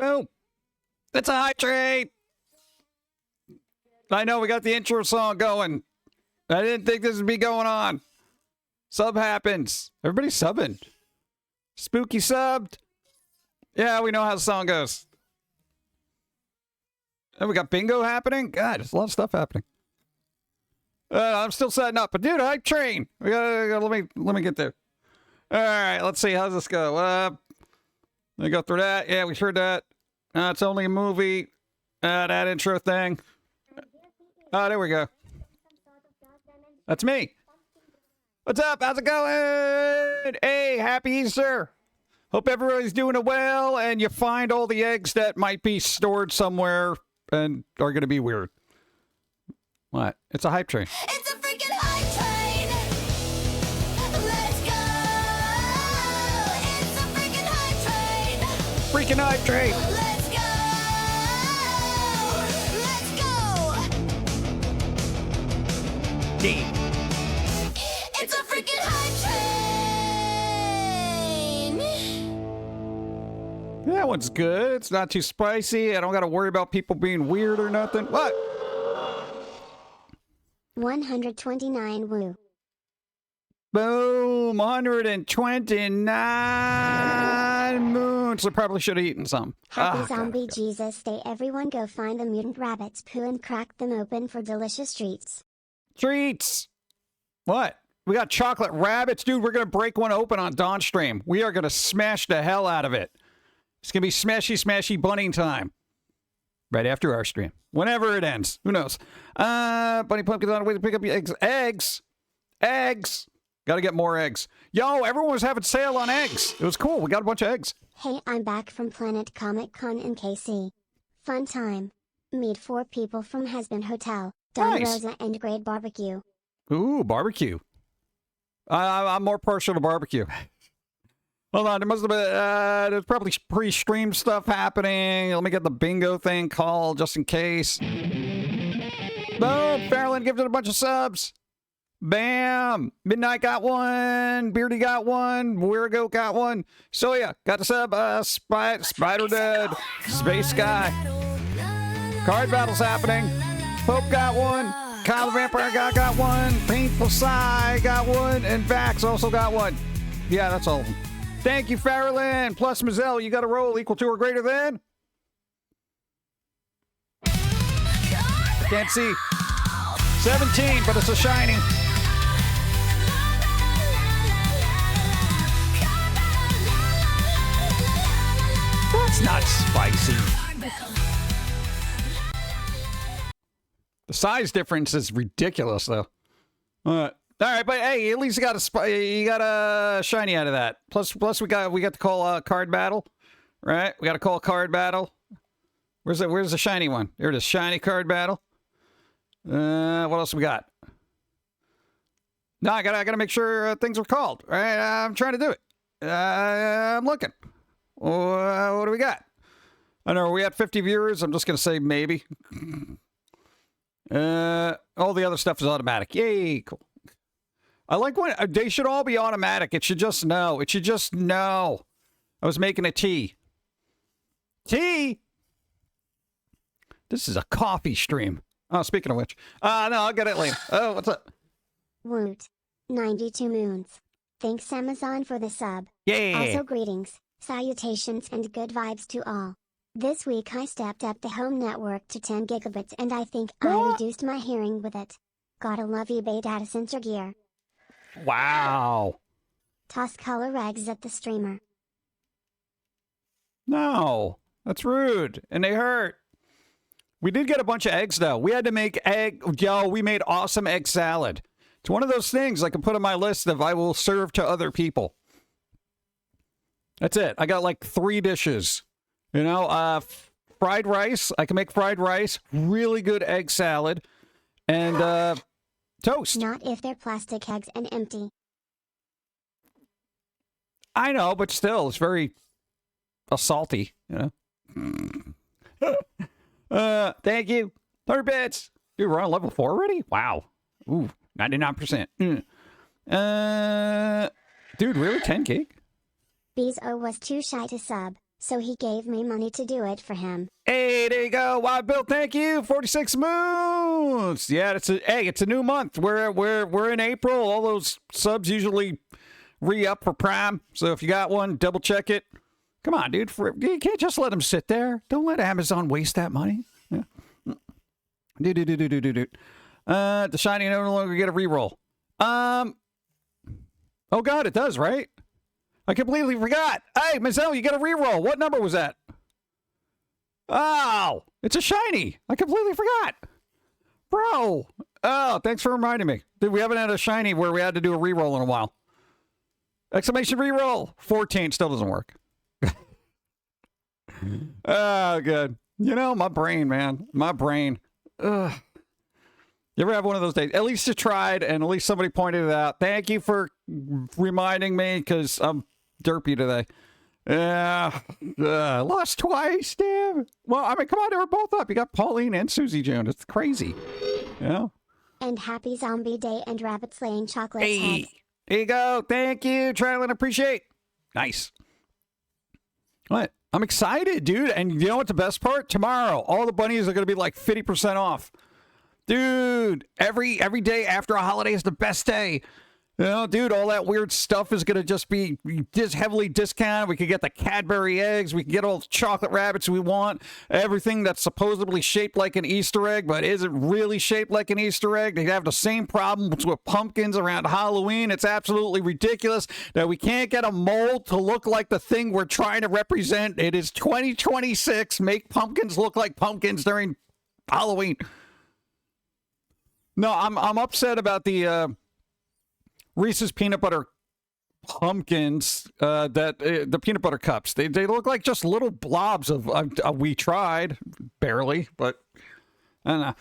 Boom. It's a hype train. I know we got the intro song going. I didn't think this would be going on. Sub happens. Everybody's subbing. Spooky subbed. Yeah, we know how the song goes. And we got bingo happening. God, there's a lot of stuff happening. I'm still setting up, but dude, hype train. We gotta let me get there. All right, let's see. How's this go? Let me go through that. Yeah, we heard that. It's only a movie. That intro thing. Oh, there we go. That's me. What's up? How's it going? Hey, happy Easter. Hope everybody's doing it well, and you find all the eggs that might be stored somewhere and are going to be weird. What? It's a hype train. It's a freaking hype train. Let's go. It's a freaking hype train. Freaking hype train. Let's go. Let's go. It's a freaking hype train. That one's good. It's not too spicy. I don't got to worry about people being weird or nothing. What? 129 woo. Boom. 129 moons. I probably should have eaten some. Happy Zombie Jesus Day. Everyone go find the mutant rabbits poo and crack them open for delicious treats. Treats. What? We got chocolate rabbits. Dude, we're going to break one open on Dawn Stream. We are going to smash the hell out of it. It's going to be smashy bunny time. Right after our stream. Whenever it ends. Who knows? Bunny Pumpkin's on the way to pick up your eggs. Eggs. Got to get more eggs. Yo, everyone was having sale on eggs. It was cool. We got a bunch of eggs. Hey, I'm back from Planet Comic Con in KC. Fun time. Meet 4 people from Husband Hotel. Don Nice. Rosa and Great Barbecue. Ooh, barbecue. I'm more partial to barbecue. Hold on, there must have been, there's probably pre-stream stuff happening. Let me get the bingo thing called just in case. Boom, Farrelyn gives it a bunch of subs. Bam, Midnight got one, Beardy got one, Weirgo got one. So yeah, got the sub, Spider Dead, Space Guy. Card battle's happening. Pope got one. Kyle the Vampire Guy got one. Painful Sigh got one. And Vax also got one. Yeah, that's all of them. Thank you, Farrelyn. Plus, Mazel, you got a roll equal to or greater than? I can't see. 17, but it's a shiny. That's not spicy. The size difference is ridiculous, though. All right, but hey, at least you got a shiny out of that. Plus we got to call a card battle, right? We got to call a card battle. Where's the shiny one? There it is, shiny card battle. What else we got? No, I gotta make sure things are called. Right, I'm trying to do it. I'm looking. What do we got? I know we at 50 viewers. I'm just gonna say maybe. All the other stuff is automatic. Yay, cool. I like when they should all be automatic. It should just know. It should just know. I was making a tea. Tea? This is a coffee stream. Oh, speaking of which. No, I'll get it later. Oh, what's up? Woot. 92 moons. Thanks Amazon for the sub. Yeah. Also greetings, salutations and good vibes to all. This week I stepped up the home network to 10 gigabits and I think I reduced my hearing with it. Gotta love eBay data center gear. Wow. Toss color eggs at the streamer. No, that's rude. And they hurt. We did get a bunch of eggs, though. We had to make we made awesome egg salad. It's one of those things I can put on my list of I will serve to other people. That's it. I got like 3 dishes. You know, fried rice. I can make fried rice. Really good egg salad. And toast. Not if they're plastic eggs and empty. I know, but still, it's very salty, you know? Thank you. 100 bits. Dude, we're on level 4 already? Wow. Ooh, 99%. Dude, really? 10 gig? Bezo was too shy to sub, so he gave me money to do it for him. Hey, there you go, Wild Bill. Thank you. 46 moons. Yeah, it's a new month. We're in April. All those subs usually re-up for Prime. So if you got one, double check it. Come on, dude. You can't just let them sit there. Don't let Amazon waste that money. Yeah. The shiny no longer get a reroll. Oh God, it does, right? I completely forgot. Hey, Mazel, you got a reroll. What number was that? Oh, it's a shiny. I completely forgot. Bro. Oh, thanks for reminding me. Dude, we haven't had a shiny where we had to do a reroll in a while. Exclamation reroll. 14 still doesn't work. Oh, good. You know, my brain, man. My brain. Ugh. You ever have one of those days? At least you tried, and at least somebody pointed it out. Thank you for reminding me, because I'm derpy today. Yeah. Lost twice, damn. Well, I mean, come on, they were both up. You got Pauline and Susie June. It's crazy. You know? And happy zombie day and rabbit slaying chocolate Hey, head. there you go. Thank you, Trailing. Appreciate. Nice. What? I'm excited, dude. And you know what the best part? Tomorrow, all the bunnies are going to be like 50% off. Dude, every day after a holiday is the best day. You know, dude, all that weird stuff is going to just be heavily discounted. We could get the Cadbury eggs. We can get all the chocolate rabbits we want. Everything that's supposedly shaped like an Easter egg, but isn't really shaped like an Easter egg. They have the same problems with pumpkins around Halloween. It's absolutely ridiculous that we can't get a mold to look like the thing we're trying to represent. It is 2026. Make pumpkins look like pumpkins during Halloween. No, I'm upset about the Reese's peanut butter pumpkins, the peanut butter cups. They look like just little blobs of we tried barely, but I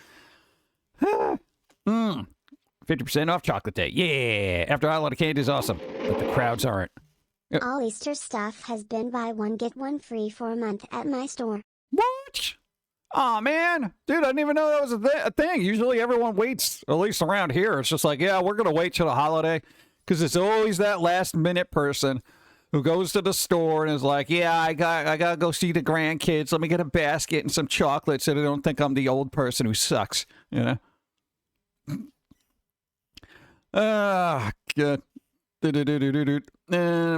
don't know. 50% off chocolate day. Yeah, after a lot of candy is awesome, but the crowds aren't. All Easter stuff has been buy one get one free for a month at my store. What? Oh man, dude, I didn't even know that was a thing. Usually everyone waits, at least around here. It's just like, yeah, we're going to wait till the holiday, because it's always that last minute person who goes to the store and is like, yeah, I got to go see the grandkids. Let me get a basket and some chocolate so they don't think I'm the old person who sucks, you know? Good.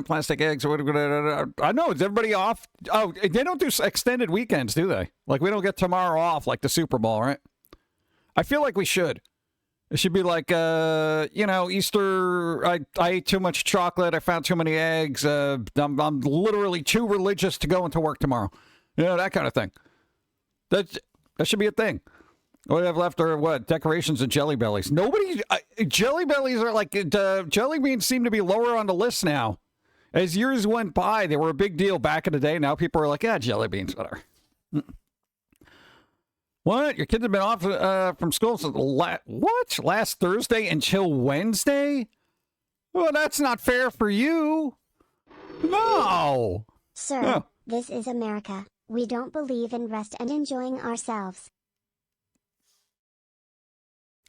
Plastic eggs. I know. Is everybody off? Oh, they don't do extended weekends, do they? Like, we don't get tomorrow off like the Super Bowl, right? I feel like we should. It should be like, you know, Easter. I ate too much chocolate. I found too many eggs. I'm literally too religious to go into work tomorrow. You know, that kind of thing. That should be a thing. What do we have left are what? Decorations and Jelly Bellies. Nobody. Jelly Bellies are like, jelly beans seem to be lower on the list now. As years went by, they were a big deal back in the day. Now people are like, yeah, jelly beans, whatever. What? Your kids have been off from school since last Thursday until Wednesday? Well, that's not fair for you. No. Sir, Oh. This is America. We don't believe in rest and enjoying ourselves.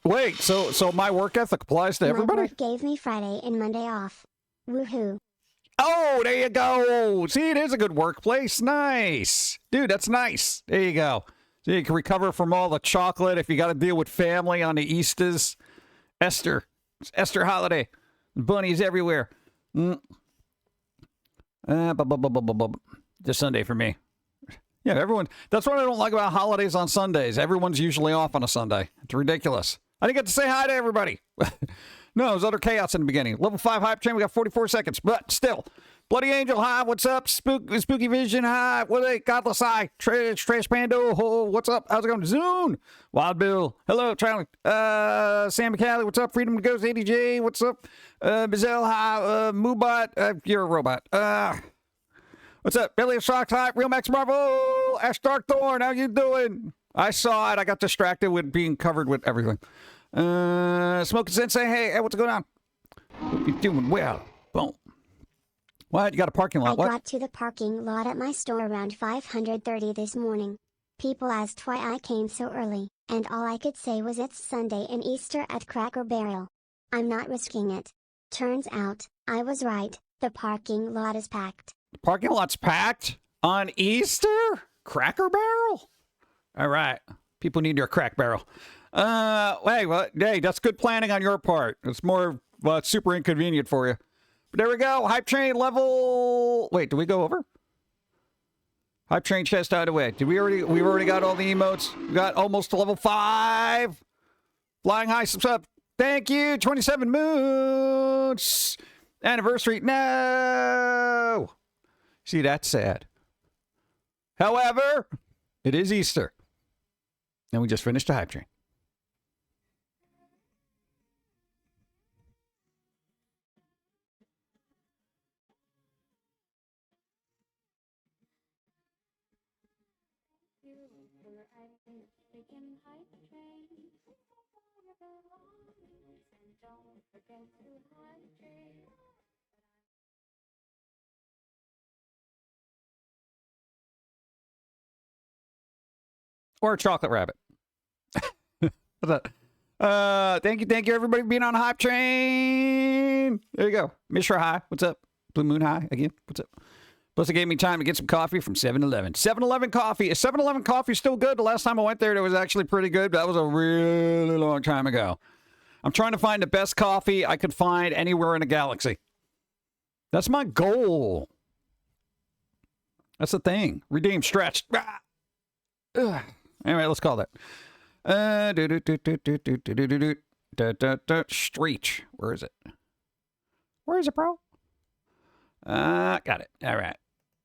Wait, so my work ethic applies to everybody? My work gave me Friday and Monday off. Woohoo. Oh, there you go. See, it is a good workplace. Nice. Dude, that's nice. There you go. So you can recover from all the chocolate if you got to deal with family on the Easters. Esther. It's Esther holiday. Bunnies everywhere. Just Sunday for me. Yeah, everyone. That's what I don't like about holidays on Sundays. Everyone's usually off on a Sunday. It's ridiculous. I didn't get to say hi to everybody. No, there's utter chaos in the beginning. Level 5 hype train, we got 44 seconds. But still. Bloody Angel, hi, what's up? Spooky Vision, hi. What are they? Godless Eye. Trash Pando, ho, what's up? How's it going? Zune. Wild Bill, hello, Traveling. Sam McCallie, what's up? Freedom Goes, ADJ, what's up? Bizel, hi. Moobot, you're a robot. What's up? Billy of Socks, hi. Real Max Marvel. Ash Darkthorn, how you doing? I saw it. I got distracted with being covered with everything. Smoking Sensei, hey, what's going on? Hope you're doing well. Boom. What? You got a parking lot? I got to the parking lot at my store around 5:30 this morning. People asked why I came so early, and all I could say was it's Sunday and Easter at Cracker Barrel. I'm not risking it. Turns out, I was right. The parking lot is packed. The parking lot's packed? On Easter? Cracker Barrel? All right. People need your crack barrel. Hey, that's good planning on your part. It's more super inconvenient for you. But there we go. Hype train level. Wait, did we go over? Hype train chest out of the way. We've already got all the emotes. We got almost to level 5. Flying high sub. Thank you. 27 moons. Anniversary. No. See, that's sad. However, it is Easter. And we just finished a hype train. Or a chocolate rabbit. Thank you, everybody, for being on the hype train. There you go. Mishra High, what's up? Blue Moon High, again, what's up? Plus, it gave me time to get some coffee from 7-Eleven. 7-Eleven coffee. Is 7-Eleven coffee still good? The last time I went there, it was actually pretty good. That was a really long time ago. I'm trying to find the best coffee I could find anywhere in the galaxy. That's my goal. That's the thing. Redeem, stretch. Anyway, let's call that. Streech. Where is it? Where is it, bro? Got it. All right.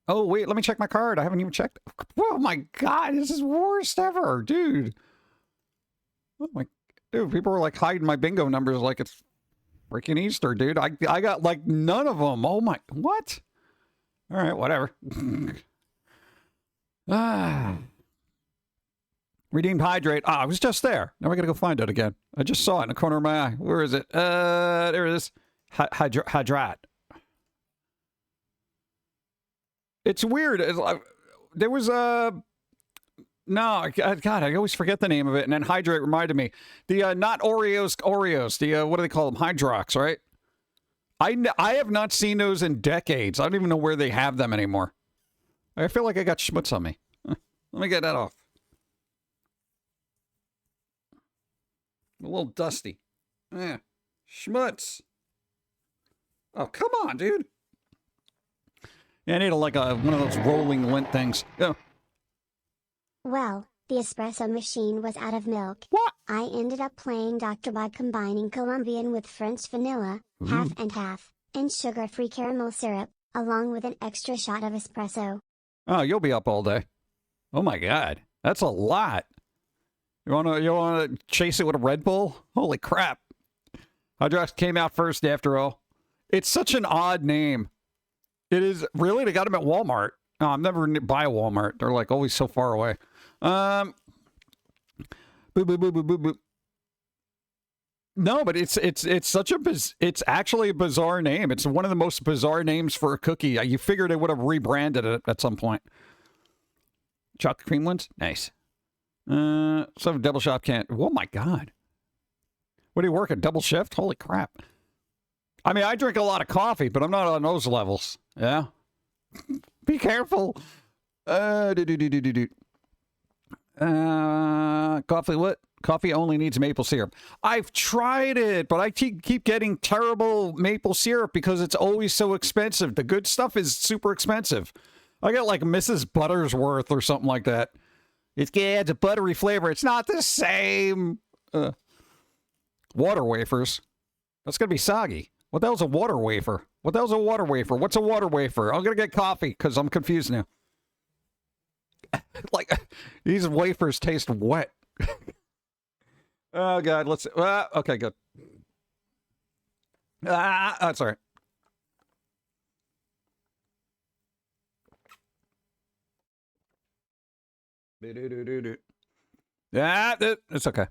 Oh, wait, let me check my card. I haven't even checked. Oh, my God. This is worst ever, dude. Oh, my. Dude, people are like hiding my bingo numbers like it's freaking Easter, dude. I got like none of them. Oh, my. What? All right, whatever. Redeemed hydrate. I was just there. Now we gotta go find it again. I just saw it in the corner of my eye. Where is it? There it is. Hydrate. It's weird. There was a... No, God, I always forget the name of it. And then hydrate reminded me. The, not Oreos. The, what do they call them? Hydrox, right? I have not seen those in decades. I don't even know where they have them anymore. I feel like I got schmutz on me. Let me get that off. A little dusty. Yeah. Schmutz. Oh, come on, dude. Yeah, I need one of those rolling lint things. Yeah. Well, the espresso machine was out of milk. What? I ended up playing Doctor by combining Colombian with French vanilla, half and half, and sugar-free caramel syrup, along with an extra shot of espresso. Oh, you'll be up all day. Oh my God. That's a lot. You wanna chase it with a Red Bull? Holy crap. Hydrox came out first after all. It's such an odd name. It is. Really? They got them at Walmart. No, I'm never by Walmart. They're like always so far away. Boop, boop, boop, boop, boop, boop. No, but it's such a it's actually a bizarre name. It's one of the most bizarre names for a cookie. You figure they would have rebranded it at some point. Chocolate cream ones? Nice. Some double shot can't. Oh my God. What do you work at? Double shift? Holy crap. I mean, I drink a lot of coffee, but I'm not on those levels. Yeah. Be careful. Coffee what? Coffee only needs maple syrup. I've tried it, but I keep getting terrible maple syrup because it's always so expensive. The good stuff is super expensive. I got like Mrs. Buttersworth or something like that. It adds a buttery flavor. It's not the same. Water wafers. That's going to be soggy. What the hell's a water wafer? What the hell's a water wafer? What's a water wafer? I'm going to get coffee because I'm confused now. Like, these wafers taste wet. Oh, God. Let's... okay, good. That's all right. Yeah, it's okay.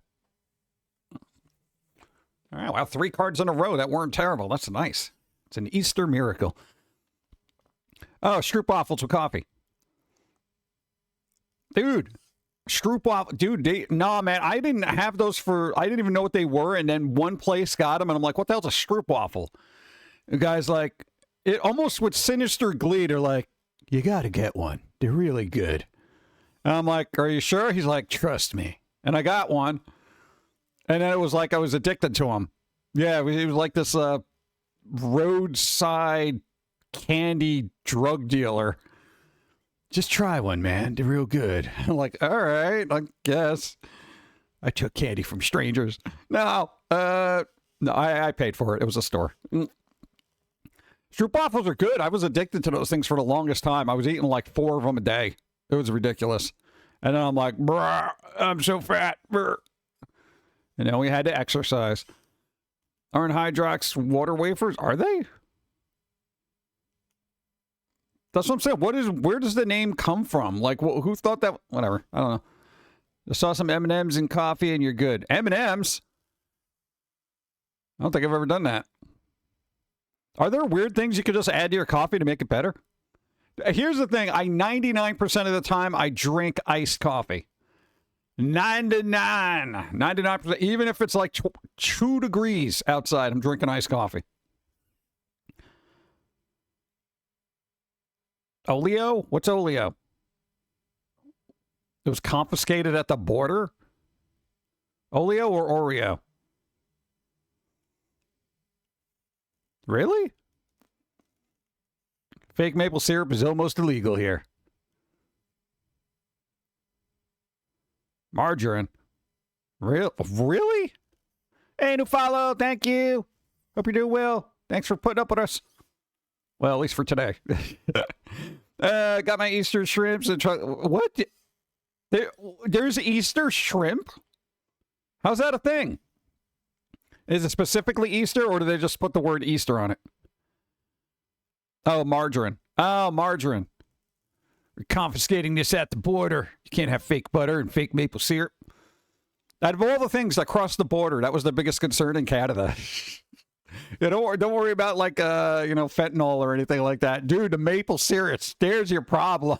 All right, well, 3 cards in a row that weren't terrible. That's nice. It's an Easter miracle. Oh, stroopwafels with coffee. Dude, stroopwafel. Dude, nah, man, I didn't have those I didn't even know what they were, and then one place got them, and I'm like, what the hell's a stroopwafel? The guy's like, it almost with sinister glee, they're like, you got to get one. They're really good. And I'm like, are you sure? He's like, trust me. And I got one. And then it was like I was addicted to them. Yeah, it was like this roadside candy drug dealer. Just try one, man. They're real good. I'm like, all right, I guess. I took candy from strangers. No, I paid for it. It was a store. Stroopwafels are good. I was addicted to those things for the longest time. I was eating like 4 of them a day. It was ridiculous. And then I'm like, bruh, I'm so fat. Brr. And then we had to exercise. Aren't Hydrox water wafers? Are they? That's what I'm saying. Where does the name come from? Like, who thought that? Whatever. I don't know. I saw some M&Ms in coffee and you're good. M&Ms? I don't think I've ever done that. Are there weird things you could just add to your coffee to make it better? Here's the thing. 99% of the time, I drink iced coffee. 99%. Even if it's like 2 degrees outside, I'm drinking iced coffee. Oleo? What's Oleo? It was confiscated at the border? Oleo or Oreo? Really? Fake maple syrup is almost illegal here. Margarine. Really? Hey, new follow. Thank you. Hope you're doing well. Thanks for putting up with us. Well, at least for today. Got my Easter shrimps and what? There's Easter shrimp? How's that a thing? Is it specifically Easter, or do they just put the word Easter on it? Oh, margarine. Oh, margarine. We're confiscating this at the border. You can't have fake butter and fake maple syrup. Out of all the things that crossed the border, that was the biggest concern in Canada. Don't worry about like fentanyl or anything like that. Dude, the maple syrup, there's your problem.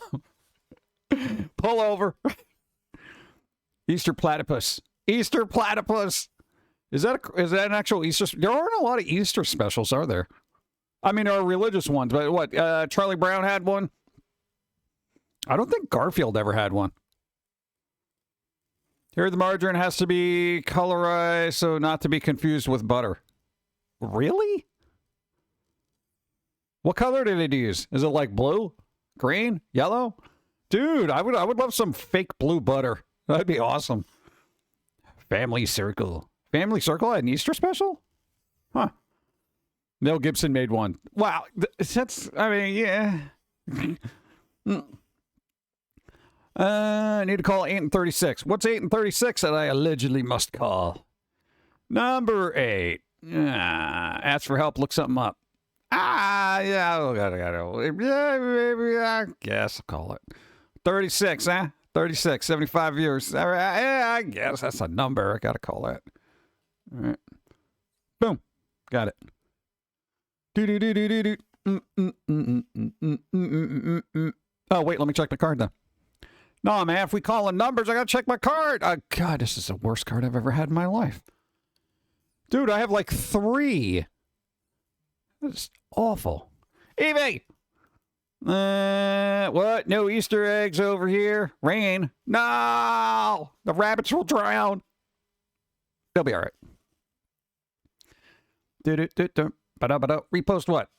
Pull over. Easter platypus. Easter platypus. Is that an actual Easter? There aren't a lot of Easter specials, are there? I mean, there are religious ones, but what? Charlie Brown had one? I don't think Garfield ever had one. Here, the margarine has to be colorized so not to be confused with butter. Really? What color did it use? Is it like blue? Green? Yellow? Dude, I would love some fake blue butter. That'd be awesome. Family Circle. Family Circle had an Easter special? Huh. Mel Gibson made one. Wow. That's, I mean, yeah. I need to call 8 and 36. What's 8 and 36 that I allegedly must call? Number 8. Ask for help, look something up. Yeah, I guess I'll call it. 36, huh? 36, 75 viewers. All right, yeah, I guess that's a number. I gotta call that. All right. Boom. Got it. Oh, wait, let me check the card now. No, man, if we call in numbers, I gotta check my card. God, this is the worst card I've ever had in my life. Dude, I have like 3. That's awful. Evie! What? No Easter eggs over here? Rain? No! The rabbits will drown. They'll be all right. Repost what?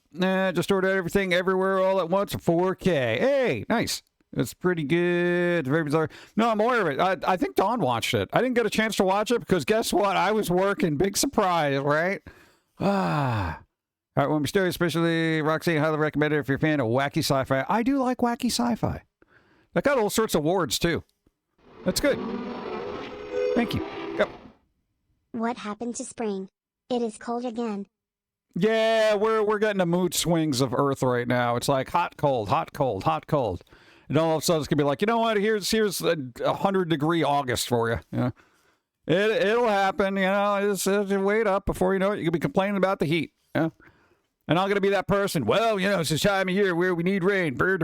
Just ordered everything everywhere all at once for 4K. Hey, nice. It's pretty good. Very bizarre. No, I'm aware of it. I think Dawn watched it. I didn't get a chance to watch it because guess what? I was working. Big surprise, right? All right, well, Mysterious, especially Roxy, highly recommended if you're a fan of wacky sci-fi. I do like wacky sci-fi. That got all sorts of awards, too. That's good. Thank you. Go. What happened to spring? It is cold again. Yeah, we're getting the mood swings of Earth right now. It's like hot, cold, hot, cold, hot, cold. And all of a sudden it's going to be like, you know what, here's a 100-degree August for you. Yeah. It'll happen, you know. Just wait up before you know it. You'll be complaining about the heat. Yeah. And I'm going to be that person. Well, you know, it's this time of year where we need rain. What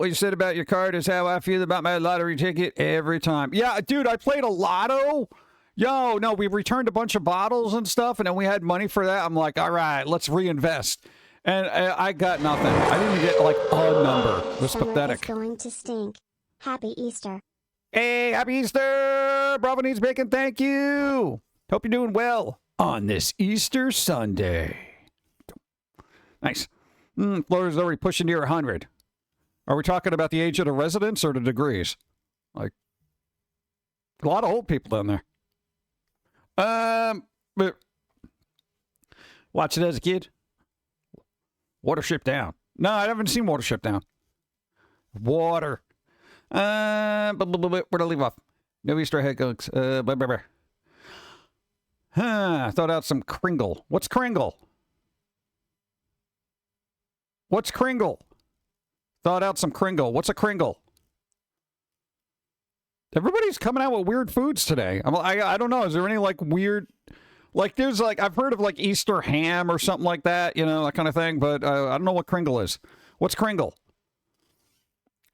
you said about your card is how I feel about my lottery ticket every time. Yeah, dude, I played a lotto. No, we returned a bunch of bottles and stuff, and then we had money for that. I'm like, all right, let's reinvest. And I got nothing. I didn't even get like a number. It was Summer pathetic. is going to stink. Happy Easter. Hey, happy Easter! Bravo needs bacon, thank you! Hope you're doing well on this Easter Sunday. Nice. Florida's already pushing near 100. Are we talking about the age of the residents or the degrees? Like, a lot of old people down there. But watch it as a kid. Watership Down. No, I haven't seen Watership Down. Water. Where'd I leave off? No Easter egg cooks. Thought out some Kringle. What's Kringle? What's Kringle? Thought out some Kringle. What's a Kringle? Everybody's coming out with weird foods today. I don't know. Is there any like weird, like there's like, I've heard of like Easter ham or something like that, you know, that kind of thing. But I don't know what Kringle is. What's Kringle?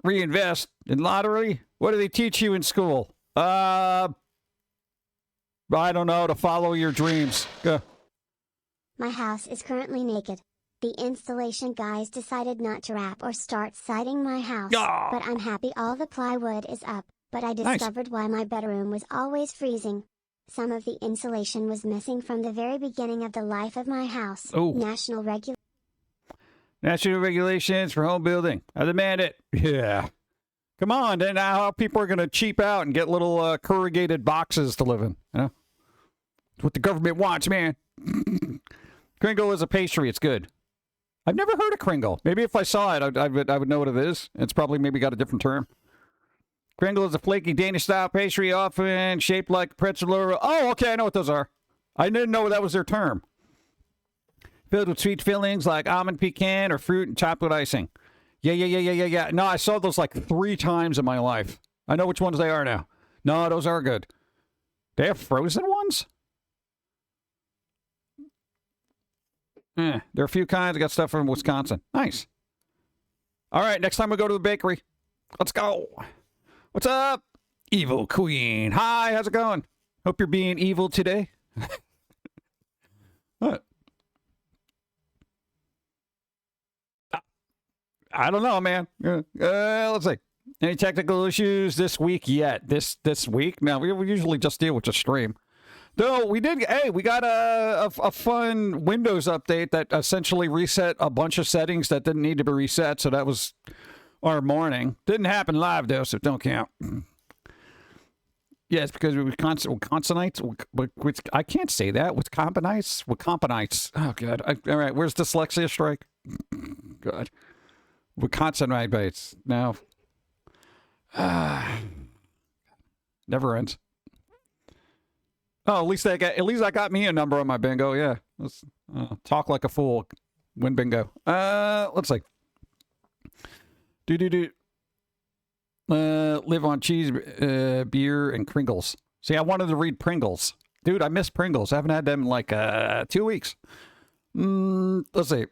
Reinvest in lottery? What do they teach you in school? I don't know. To follow your dreams. My house is currently naked. The installation guys decided not to wrap or start siding my house. Oh. But I'm happy all the plywood is up. But I discovered why my bedroom was always freezing. Some of the insulation was missing from the very beginning of the life of my house. Oh. National regulations for home building. I demand it. Yeah. Come on, then how people are going to cheap out and get little corrugated boxes to live in. You know? It's what the government wants, man. Kringle is a pastry. It's good. I've never heard of Kringle. Maybe if I saw it, I would know what it is. It's probably maybe got a different term. Kringle is a flaky Danish-style pastry, often shaped like pretzel or... Oh, okay, I know what those are. I didn't know that was their term. Filled with sweet fillings like almond pecan or fruit and chocolate icing. Yeah. No, I saw those like 3 times in my life. I know which ones they are now. No, those are good. They have frozen ones? There are a few kinds. I got stuff from Wisconsin. Nice. All right, next time we go to the bakery. Let's go. What's up, Evil Queen? Hi, how's it going? Hope you're being evil today. What? I don't know, man. Let's see. Any technical issues this week yet? This week? No, we usually just deal with the stream. Though we did, hey, we got a fun Windows update that essentially reset a bunch of settings that didn't need to be reset. So that was our morning. Didn't happen live though, so it don't count. Yeah, it's because we were consonants. I can't say that. With componites. Oh god. All right, where's dyslexia strike? God. With consonant bites. Now. Never ends. Oh, at least I got me a number on my bingo. Yeah. Let's talk like a fool. Win bingo. Let's see. Live on cheese, beer, and Pringles. See, I wanted to read Pringles. Dude, I miss Pringles. I haven't had them in like 2 weeks. Let's see.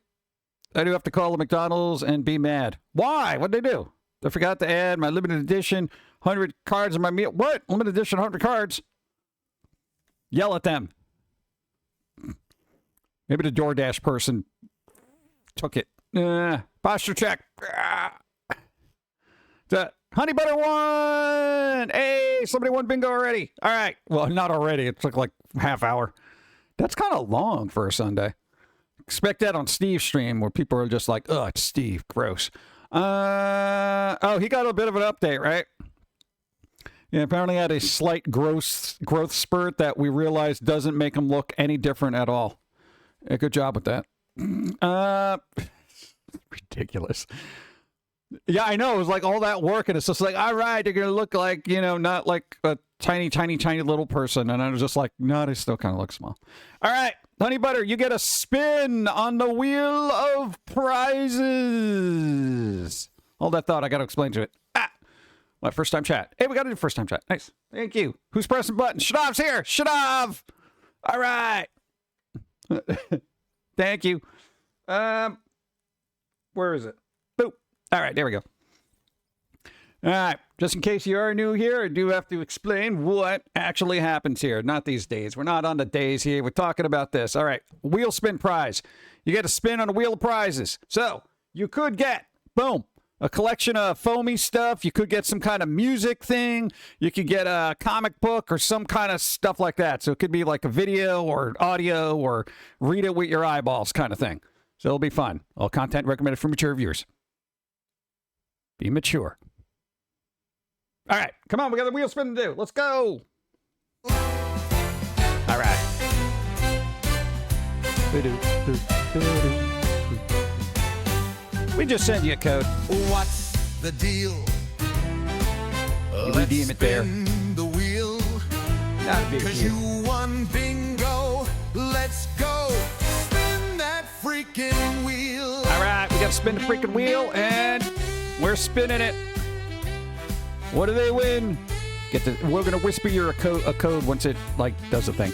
I do have to call the McDonald's and be mad. Why? What'd they do? I forgot to add my limited edition 100 cards in my meal. What? Limited edition 100 cards? Yell at them. Maybe the DoorDash person took it. Posture check. The honey butter one. Hey, somebody won bingo already. All right. Well, not already. It took like half hour. That's kind of long for a Sunday. Expect that on Steve's stream where people are just like, oh, it's Steve. Gross. Oh, he got a bit of an update, right? Yeah, apparently had a slight growth spurt that we realized doesn't make him look any different at all. Yeah, good job with that. Ridiculous. Yeah, I know. It was like all that work, and it's just like, all right, they're going to look like, you know, not like a tiny little person. And I was just like, no, they still kind of look small. All right, Honey Butter, you get a spin on the wheel of prizes. Hold that thought. I got to explain to it. My first time chat. Hey, we got to do first time chat. Nice. Thank you. Who's pressing buttons? Shadav's here. Shadav. All right. Thank you. Where is it? Boop. All right, there we go. All right, just in case you are new here, I do have to explain what actually happens here. Not these days. We're not on the days here. We're talking about this. All right, wheel spin prize. you get a spin on a wheel of prizes. So you could get, boom, a collection of Foamy stuff. You could get some kind of music thing. You could get a comic book or some kind of stuff like that. So it could be like a video or audio or read it with your eyeballs kind of thing. So it'll be fun. All content recommended for mature viewers. Be mature. All right, come on, we got the wheel spin to do. Let's go. All right. We just sent you a code. What's the deal? You redeem it there. The wheel. Not a big Cause deal. you won bingo. Let's go. Spin that freaking wheel. All right, we got to spin the freaking wheel, and we're spinning it. What do they win? We're gonna whisper you a code once it like does the thing.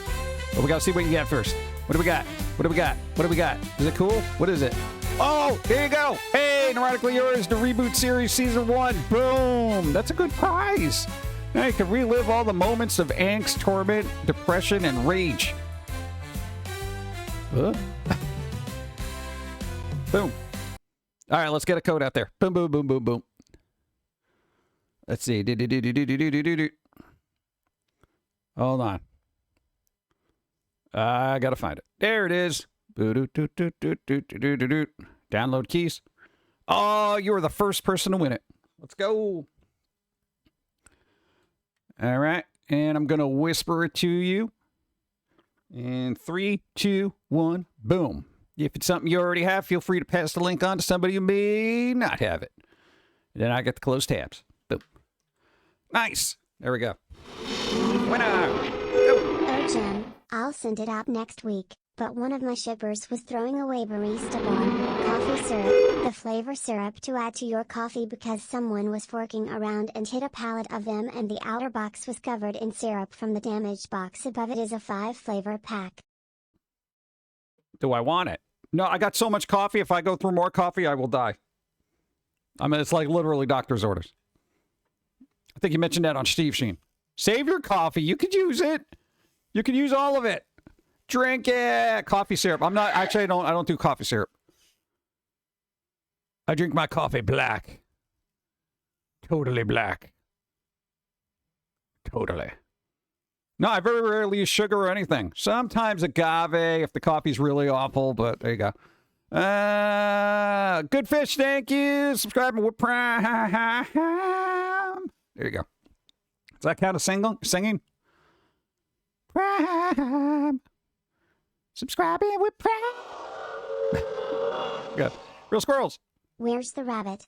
But we gotta see what you get first. What do we got? What do we got? What do we got? Is it cool? What is it? Oh, here you go. Hey, Neurotically Yours, the Reboot Series Season 1. Boom. That's a good prize. Now you can relive all the moments of angst, torment, depression, and rage. Huh? Boom. All right, let's get a code out there. Boom, boom, boom, boom, boom. Let's see. Hold on. I gotta find it. There it is. Download keys. Oh, you were the first person to win it. Let's go. All right. And I'm gonna whisper it to you. In 3, 2, 1, boom. If it's something you already have, feel free to pass the link on to somebody who may not have it. And then I get to close tabs. Boom. Nice. There we go. Winner. Oh, Jem, I'll send it out next week, but one of my shippers was throwing away Barista Bar coffee syrup, the flavor syrup to add to your coffee because someone was forking around and hit a pallet of them and the outer box was covered in syrup from the damaged box above it is a 5-flavor pack. Do I want it? No, I got so much coffee. If I go through more coffee, I will die. I mean, it's like literally doctor's orders. I think you mentioned that on Steve Sheen. Save your coffee. You could use it. You could use all of it. Drink it. Coffee syrup. I'm not, actually, I don't do coffee syrup. I drink my coffee black. Totally black. Totally. No, I very rarely use sugar or anything. Sometimes agave if the coffee's really awful, but there you go. Good fish, thank you. Subscribing with Prime. There you go. Does that count as singing? Prime. Subscribing with Prime. Good. Real squirrels. Where's the rabbit?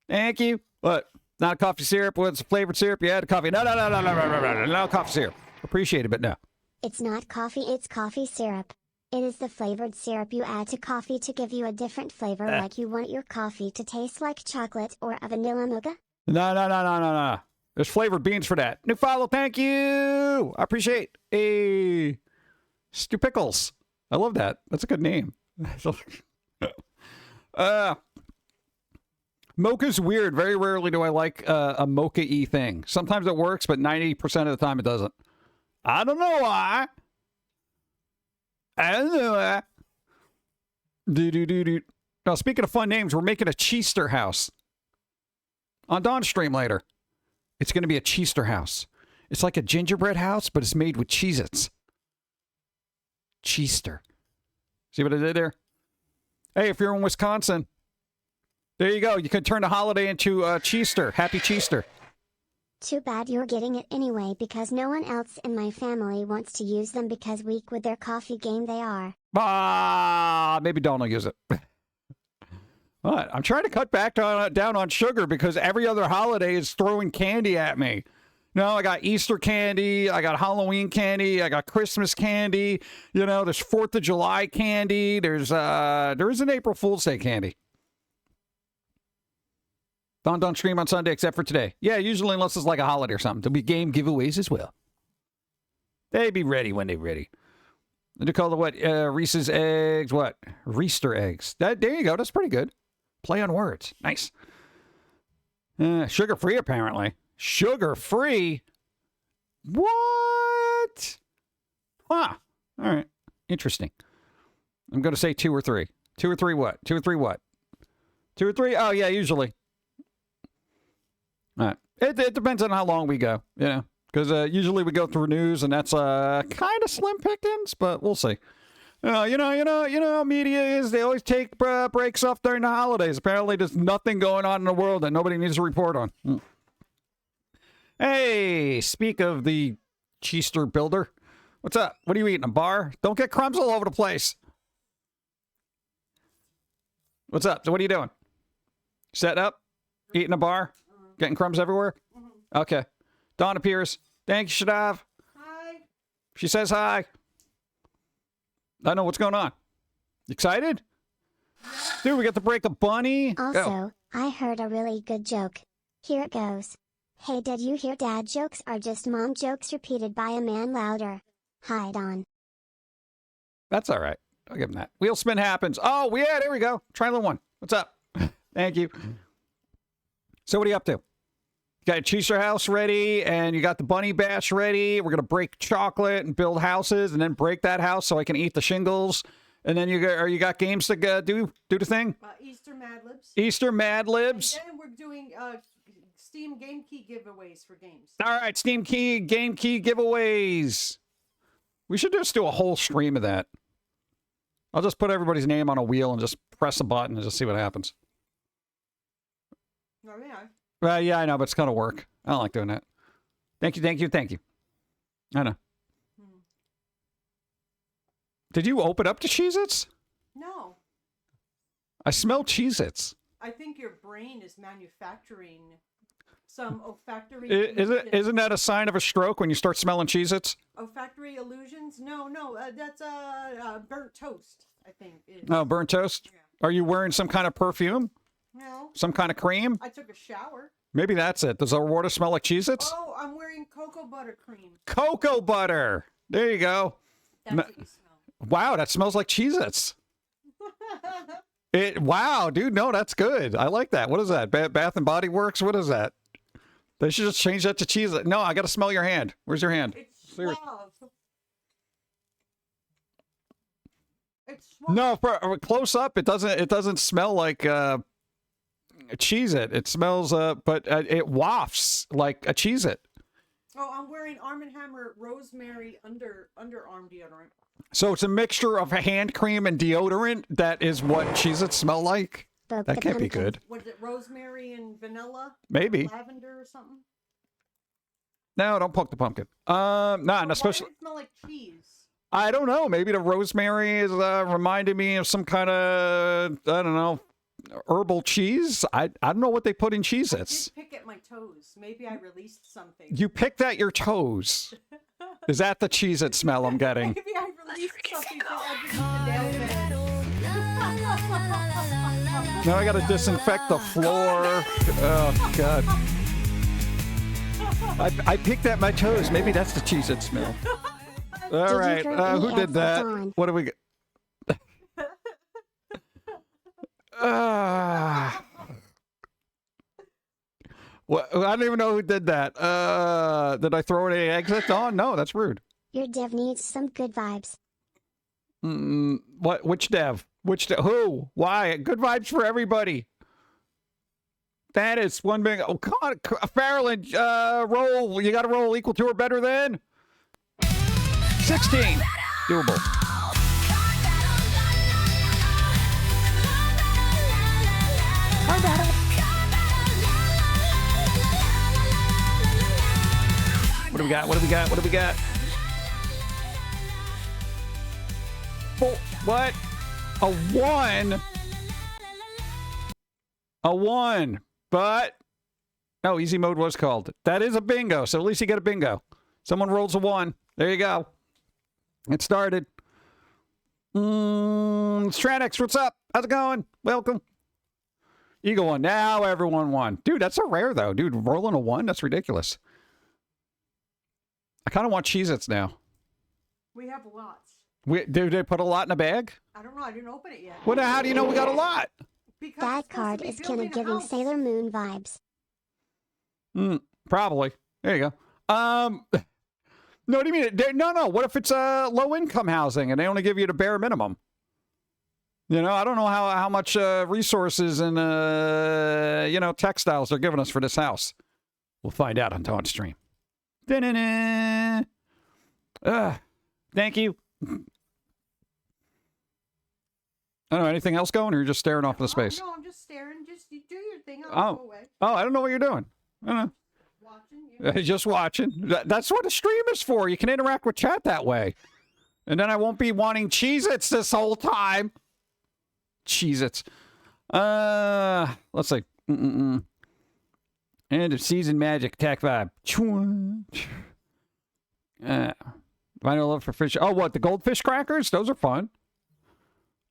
Thank you. What? Not a coffee syrup? What's a flavored syrup? You add coffee. No, no coffee syrup. Appreciate it, but no. It's not coffee, it's coffee syrup. It is the flavored syrup you add to coffee to give you a different flavor like you want your coffee to taste like chocolate or a vanilla mocha. No. There's flavored beans for that. New follow, thank you. I appreciate. Hey, Stu Pickles. I love that. That's a good name. Mocha's weird. Very rarely do I like a mocha-y thing. Sometimes it works, but 90% of the time it doesn't. I don't know why. Now, speaking of fun names, we're making a Cheester house. On Dawn's stream later. It's going to be a Cheester house. It's like a gingerbread house, but it's made with Cheez-Its. Cheester. See what I did there? Hey, if you're in Wisconsin, there you go. You can turn the holiday into Cheester. Happy Cheester. Too bad you're getting it anyway because no one else in my family wants to use them because weak with their coffee game they are. Maybe Dawn will use it. What? I'm trying to cut back down on sugar because every other holiday is throwing candy at me. No, I got Easter candy, I got Halloween candy, I got Christmas candy. You know, there's 4th of July candy. There is an April Fool's Day candy. Don't stream on Sunday except for today. Yeah, usually unless it's like a holiday or something. There'll be game giveaways as well. They be ready when they're ready. What do you call it? What? Reese's eggs. What? Reester eggs. There you go. That's pretty good. Play on words. Nice. Sugar-free, apparently. Sugar-free? What? Huh. All right. Interesting. I'm going to say 2 or 3. 2 or 3 what? 2 or 3 what? 2 or 3? Oh, yeah, usually. All right. It depends on how long we go, you know, because usually we go through news, and that's kind of slim pickings, but we'll see. You know, media is, they always take breaks off during the holidays. Apparently, there's nothing going on in the world that nobody needs to report on. Hey, speak of the Cheester builder. What's up? What are you eating, a bar? Don't get crumbs all over the place. What's up? So what are you doing? Setting up? Eating a bar? Getting crumbs everywhere? Okay. Dawn appears. Thank you, Shadav. Hi. She says hi. I know what's going on. Excited? Dude, we got to break a bunny. Also, Go. I heard a really good joke. Here it goes. Hey, did you hear dad jokes are just mom jokes repeated by a man louder? Hi, Don. That's all right. I'll give him that. Wheel spin happens. Oh, yeah, there we go. Trailer 1. What's up? Thank you. So what are you up to? You got your Cheester house ready, and you got the bunny bash ready. We're going to break chocolate and build houses, and then break that house so I can eat the shingles. And then you got games to do the thing? Easter Mad Libs. Easter Mad Libs. And then we're doing Steam Game Key giveaways for games. All right, Steam Key, Game Key giveaways. We should just do a whole stream of that. I'll just put everybody's name on a wheel and just press a button and just see what happens. Oh, yeah. Yeah, I know, but it's going to work. I don't like doing that. Thank you, thank you, thank you. I know. Did you open up to Cheez-Its? No. I smell Cheez-Its. I think your brain is manufacturing some olfactory... Isn't that a sign of a stroke when you start smelling Cheez-Its? Olfactory illusions? No, that's burnt toast, I think. Oh, burnt toast? Yeah. Are you wearing some kind of perfume? No. Some kind of cream? I took a shower. Maybe that's it. Does our water smell like Cheez-Its? Oh, I'm wearing cocoa butter cream. Cocoa butter! There you go. That's what you smell. Wow, that smells like Cheez-Its. Wow, dude, no, that's good. I like that. What is that? Bath and Body Works? What is that? They should just change that to Cheez-It. No, I got to smell your hand. Where's your hand? It's suave. It's suave. No, for close up, it doesn't smell like Cheez-It. It smells, but it wafts like a Cheez-It. Oh, I'm wearing Arm & Hammer Rosemary underarm deodorant. So it's a mixture of hand cream and deodorant. That is what Cheez-Its smell like. Spoke That the can't be pumpkin. good. Was it rosemary and vanilla? Maybe. Lavender or something? No, don't poke the pumpkin. Nah, Why especially. does it smell like cheese? I don't know. Maybe the rosemary is reminding me of some kind of, I don't know, herbal cheese. I don't know what they put in I Cheez-Its. did pick at my toes. Maybe I released something. You picked at your toes. Is that the Cheez-It smell I'm getting? Maybe I released something that I didn't nail it. Now I got to disinfect the floor. Oh, God. I picked at my toes. Maybe that's the Cheez-It smell. All you right. hear any Who did echoes that? on? What do we get? What? I don't even know who did that. Did I throw any exit on? No, that's rude. Your dev needs some good vibes. What? Which dev? Who? Why? Good vibes for everybody. That is one big. Oh, God. Farrelland, roll. You got to roll equal to or better than 16. Doable. What do we got? What do we got? What do we got? Oh, what? A 1. A 1. But, no, easy mode was called. That is a bingo, so at least you get a bingo. Someone rolls a 1. There you go. It started. Stranex, what's up? How's it going? Welcome. Eagle 1. Now everyone won. Dude, that's so rare, though. Dude, rolling a 1? That's ridiculous. I kind of want Cheez-Its now. We have lots. Did they put a lot in a bag? I don't know. I didn't open it yet. Well, how do you know we got a lot? Because That it's supposed to card be is building kinda a giving house. Sailor Moon vibes. Probably. There you go. No, what do you mean? No. What if it's low income housing and they only give you the bare minimum? You know, I don't know how much resources and, you know, textiles they're giving us for this house. We'll find out on Dawn Stream. Da-na-na. Thank you. I don't know, anything else going, or you're just staring off into space? No, I'm just staring. Just you do your thing. I'll go away. Oh, I don't know what you're doing. I don't know. Watching. Just watching. That's what a stream is for. You can interact with chat that way. And then I won't be wanting Cheez-Its this whole time. Cheez-Its. Let's see. End of season magic attack vibe. Final love for fish. Oh, what? The goldfish crackers? Those are fun.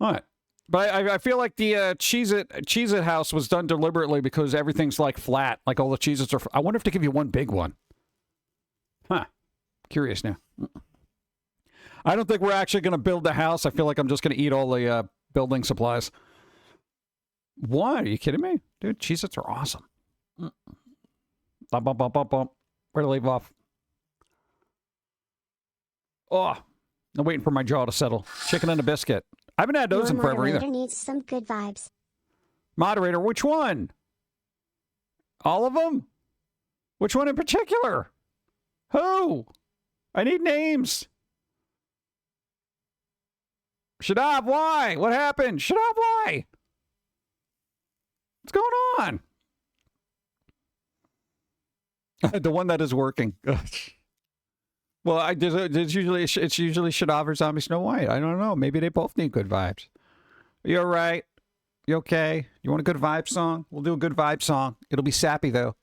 All right. But I feel like the Cheez-It house was done deliberately because everything's like flat. Like all the Cheez-Its are. I wonder if they give you one big one. Huh. Curious now. I don't think we're actually going to build the house. I feel like I'm just going to eat all the building supplies. What? Are you kidding me? Dude, Cheez-Its are awesome. Bump, bump, bump, bump, bump. Where to leave off? Oh, I'm waiting for my jaw to settle. Chicken and a biscuit. I haven't had those in forever either. Moderator needs some good vibes. Moderator, which one? All of them? Which one in particular? Who? I need names. Shadab, why? What happened? Shadab, why? What's going on? The one that is working. Well, it's usually Shadab or Zombie Snow White. I don't know. Maybe they both need good vibes. You're right. You okay? You want a good vibe song? We'll do a good vibe song. It'll be sappy though.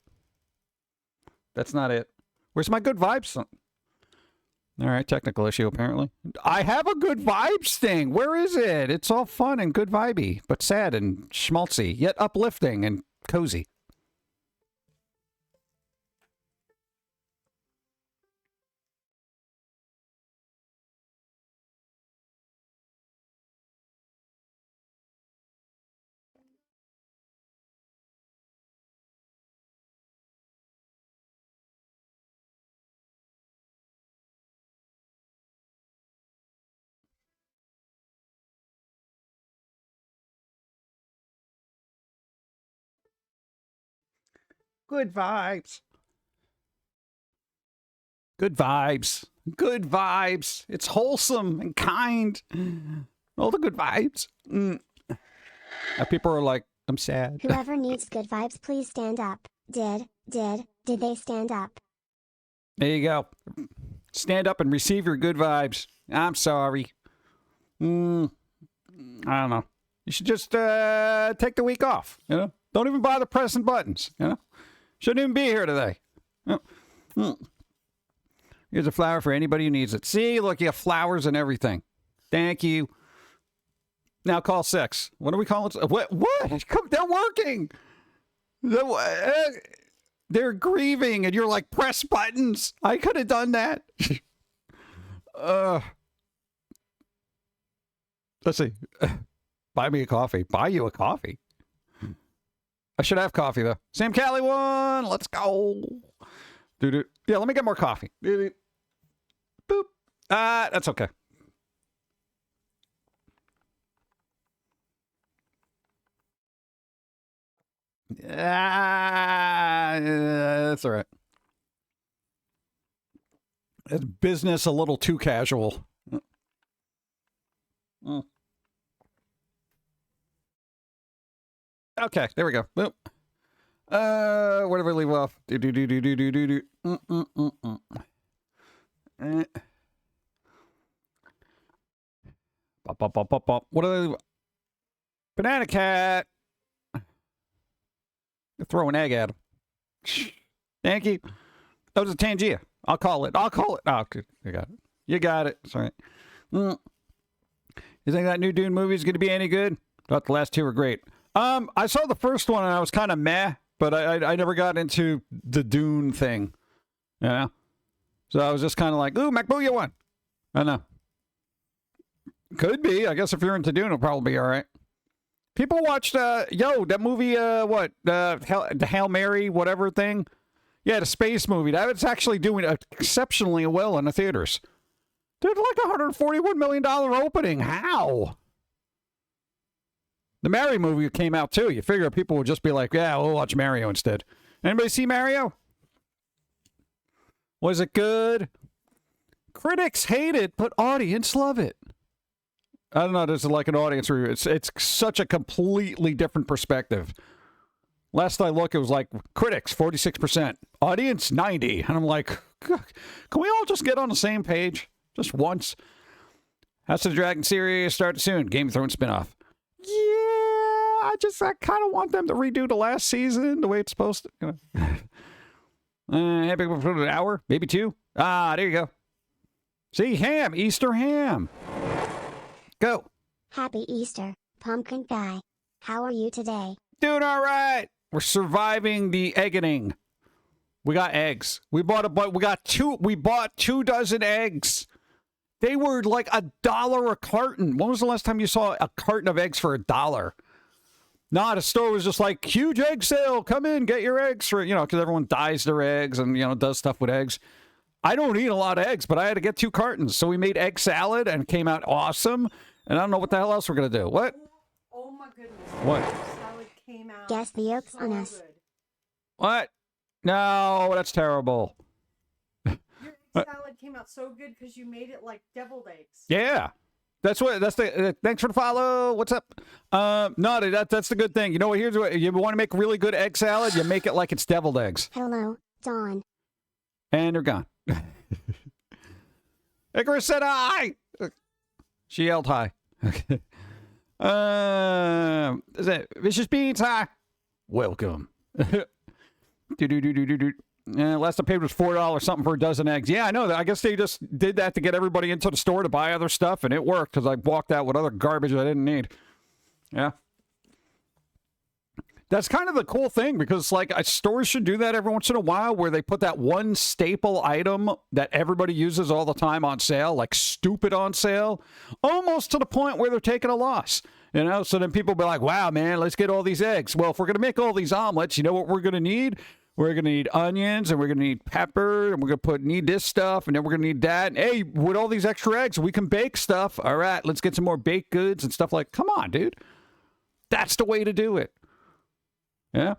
That's not it. Where's my good vibes song? All right, technical issue apparently. I have a good vibes thing. Where is it? It's all fun and good vibey, but sad and schmaltzy, yet uplifting and cozy. Good vibes. Good vibes. Good vibes. It's wholesome and kind. All the good vibes. People are like, I'm sad. Whoever needs good vibes, please stand up. Did they stand up? There you go. Stand up and receive your good vibes. I'm sorry. I don't know. You should just take the week off, you know? Don't even bother pressing buttons, you know? Shouldn't even be here today. Here's a flower for anybody who needs it. See, look, you have flowers and everything. Thank you. Now call 6. What do we call it? What? They're working. They're grieving, and you're like, press buttons. I could have done that. Let's see. Buy me a coffee. Buy you a coffee. I should have coffee, though. Sam Cali one. Let's go. Doo-doo. Yeah, let me get more coffee. Doo-doo. Boop. That's okay. That's all right. It's business a little too casual. Okay, there we go. Boop. Where did we leave off? What are they? Banana cat. Throw an egg at him. Thank you. That was a Tangia. I'll call it. Oh, okay. You got it. You got it. Sorry. You think that new Dune movie is going to be any good? Thought the last two were great. I saw the first one and I was kind of meh, but I never got into the Dune thing, you know? So I was just kind of like, ooh, MacBooyah one. I know. Could be. I guess if you're into Dune, it'll probably be all right. People watched, that movie, the Hail Mary, whatever thing. Yeah, the space movie. That's actually doing exceptionally well in the theaters. Did like $141 million opening. How? The Mario movie came out too. You figure people would just be like, yeah, we'll watch Mario instead. Anybody see Mario? Was it good? Critics hate it, but audience love it. I don't know. There's like an audience review. It's such a completely different perspective. Last I looked, it was like critics 46%, audience 90%, and I'm like, can we all just get on the same page just once? House of the Dragon series starts soon. Game of Thrones spinoff. Yeah, I kind of want them to redo the last season the way it's supposed to. You know. Happy for an hour, maybe 2. Ah, there you go. See, ham, Easter ham. Go. Happy Easter, Pumpkin Guy. How are you today? Doing all right. We're surviving the eggening. We got eggs. We bought We bought 2 dozen eggs. They were like $1 a carton. When was the last time you saw a carton of eggs for $1? Nah, the store was just like, huge egg sale. Come in, get your eggs for, because everyone dyes their eggs and, does stuff with eggs. I don't eat a lot of eggs, but I had to get 2 cartons. So we made egg salad and it came out awesome. And I don't know what the hell else we're going to do. What? Oh my goodness. What? Salad came out. Guess the yolks so on us. good. What? No, that's terrible. Your egg salad came out so good because you made it like deviled eggs. Yeah. That's the thanks for the follow. What's up? No, that's the good thing. You know what? Here's what you want to make really good egg salad. You make it like it's deviled eggs. Hello, Dawn. And they're gone. Icarus said hi. She yelled hi. Okay. Is it Vicious Beans? Hi. Welcome. Last I paid was $4 something for a dozen eggs. Yeah, I know that. I guess they just did that to get everybody into the store to buy other stuff, and it worked because I walked out with other garbage I didn't need. Yeah. That's kind of the cool thing because, like, stores should do that every once in a while where they put that one staple item that everybody uses all the time on sale, like stupid on sale, almost to the point where they're taking a loss. So then people be like, wow, man, let's get all these eggs. Well, if we're going to make all these omelets, you know what we're going to need? We're going to need onions, and we're going to need pepper, and we're going to need this stuff, and then we're going to need that. And, hey, with all these extra eggs, we can bake stuff. All right, let's get some more baked goods and stuff like, come on, dude. That's the way to do it. Yeah.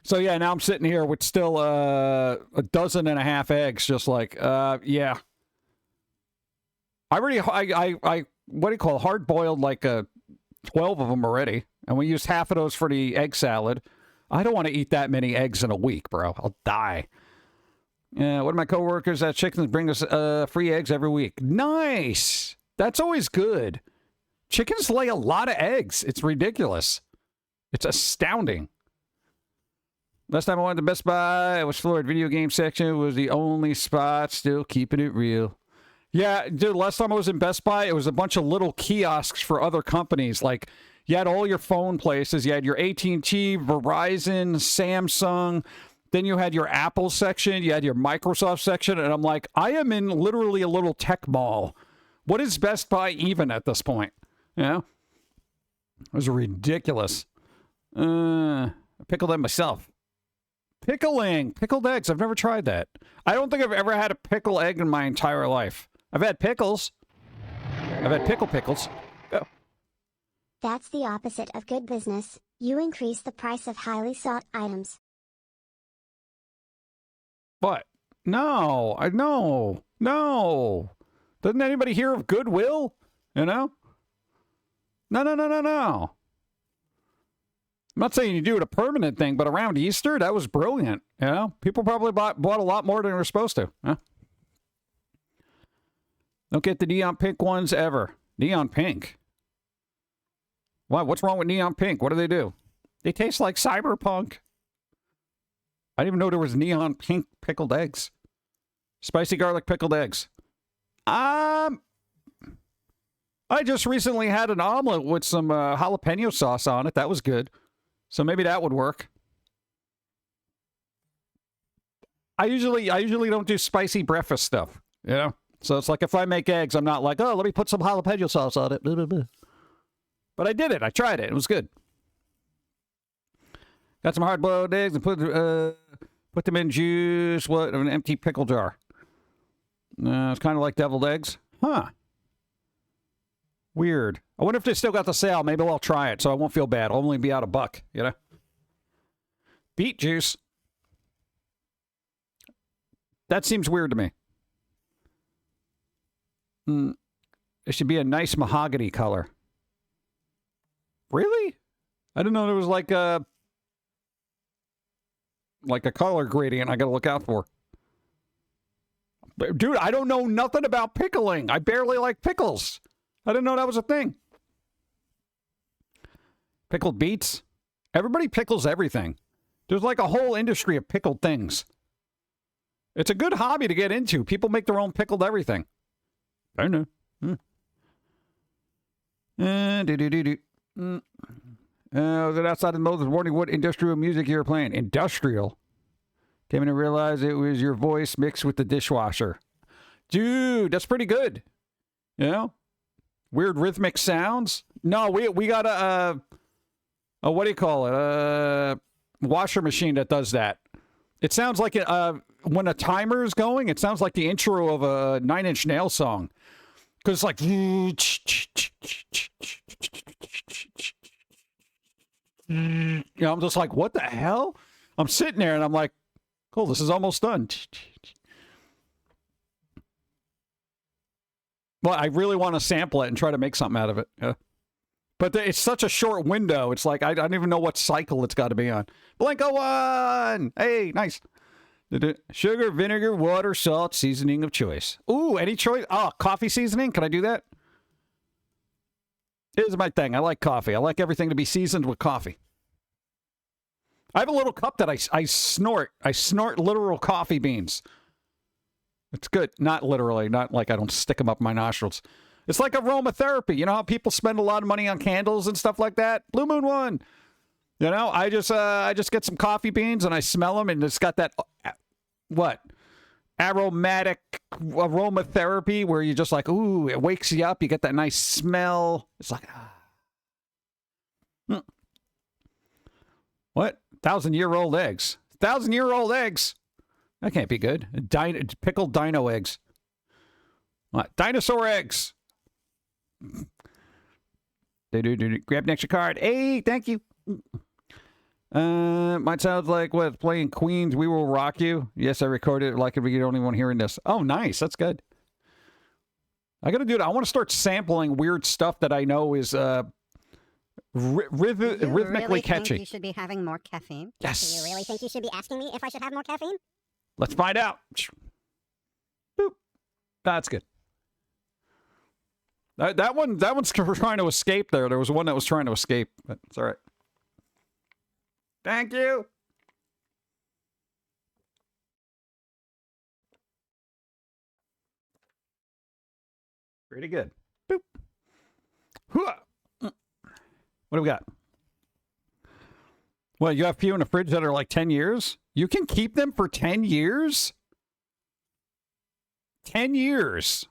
So, yeah, now I'm sitting here with still a dozen and a half eggs, just like, yeah. I what do you call it? Hard-boiled like 12 of them already, and we used half of those for the egg salad. I don't want to eat that many eggs in a week, bro. I'll die. One of my coworkers at Chickens bring us free eggs every week. Nice. That's always good. Chickens lay a lot of eggs. It's ridiculous. It's astounding. Last time I went to Best Buy, I was floored. Video game section was the only spot, still keeping it real. Yeah, dude, last time I was in Best Buy, it was a bunch of little kiosks for other companies. Like, you had all your phone places. You had your AT&T, Verizon, Samsung. Then you had your Apple section. You had your Microsoft section. And I'm like, I am in literally a little tech mall. What is Best Buy even at this point? It was ridiculous. I pickled them myself. Pickled eggs. I've never tried that. I don't think I've ever had a pickle egg in my entire life. I've had pickles. I've had pickles. Go. That's the opposite of good business. You increase the price of highly sought items. What? No. No. Doesn't anybody hear of Goodwill? No. I'm not saying you do it a permanent thing, but around Easter, that was brilliant. People probably bought a lot more than they were supposed to. Don't get the neon pink ones ever. Neon pink? Why? What's wrong with neon pink? What do they do? They taste like cyberpunk. I didn't even know there was neon pink pickled eggs. Spicy garlic pickled eggs. I just recently had an omelet with some jalapeno sauce on it. That was good. So maybe that would work. I usually don't do spicy breakfast stuff, So it's like if I make eggs, I'm not like, oh, let me put some jalapeno sauce on it. Blah, blah, blah. But I did it. I tried it. It was good. Got some hard-boiled eggs and put them in juice. What? An empty pickle jar. It's kind of like deviled eggs. Huh. Weird. I wonder if they still got the sale. Maybe I'll try it so I won't feel bad. I'll only be out $1, you know? Beet juice. That seems weird to me. It should be a nice mahogany color. Really? I didn't know there was like a color gradient I gotta look out for. But, dude, I don't know nothing about pickling. I barely like pickles. I didn't know that was a thing. Pickled beets? Everybody pickles everything. There's like a whole industry of pickled things. It's a good hobby to get into. People make their own pickled everything. I know. Was it outside the Moses warning what industrial music you were playing? Industrial? Came in and realized it was your voice mixed with the dishwasher. Dude, that's pretty good. You know? Weird rhythmic sounds. No, we got a what do you call it? A washer machine that does that. It sounds like when a timer is going, it sounds like the intro of a Nine Inch Nails song. Because it's like... You know, I'm just like, what the hell? I'm sitting there and I'm like, cool, this is almost done. Well, I really want to sample it and try to make something out of it. Yeah. But it's such a short window. It's like, I don't even know what cycle it's got to be on. Blanco 1! Hey, nice. Sugar, vinegar, water, salt, seasoning of choice. Ooh, any choice? Oh, coffee seasoning? Can I do that? It is my thing. I like coffee. I like everything to be seasoned with coffee. I have a little cup that I snort. I snort literal coffee beans. It's good. Not literally. Not like I don't stick them up my nostrils. It's like aromatherapy. You know how people spend a lot of money on candles and stuff like that? Blue Moon one. You know, I just get some coffee beans and I smell them and it's got that, what? Aromatic aromatherapy where you're just like, ooh, it wakes you up. You get that nice smell. It's like, What? 1,000-year-old eggs. 1,000-year-old eggs. That can't be good. Pickled dino eggs. What? Dinosaur eggs. Grab an extra card. Hey, thank you. Might sound like what? Playing Queens, We Will Rock You. Yes, I recorded it like if you don't even want hearing this. Oh, nice. That's good. I got to do it. I want to start sampling weird stuff that I know is rhythmically really catchy. Think you should be having more caffeine? Yes. Do you really think you should be asking me if I should have more caffeine? Let's find out. Boop. That's good. That one's trying to escape there. There was one that was trying to escape, but it's all right. Thank you. Pretty good. Boop. What do we got? Well, you have few in the fridge that are like 10 years? You can keep them for 10 years? 10 years.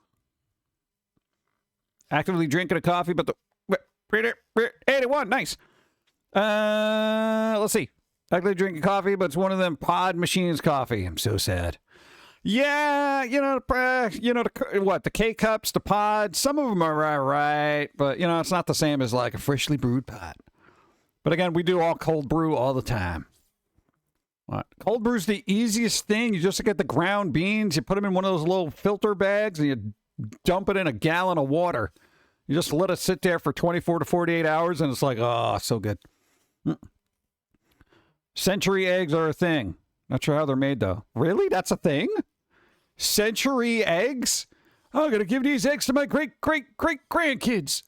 Actively drinking a coffee, but the 81, nice. Let's see. Actively drinking coffee, but it's one of them pod machines coffee. I'm so sad. Yeah, the K cups, the pods. Some of them are all right, but it's not the same as like a freshly brewed pod. But again, we do all cold brew all the time. What? Cold brew's the easiest thing. You just get the ground beans, you put them in one of those little filter bags, and you dump it in a gallon of water. You just let it sit there for 24 to 48 hours, and it's like, oh, so good. Century eggs are a thing. Not sure how they're made, though. Really? That's a thing? Century eggs? Oh, I'm going to give these eggs to my great-great-great-grandkids.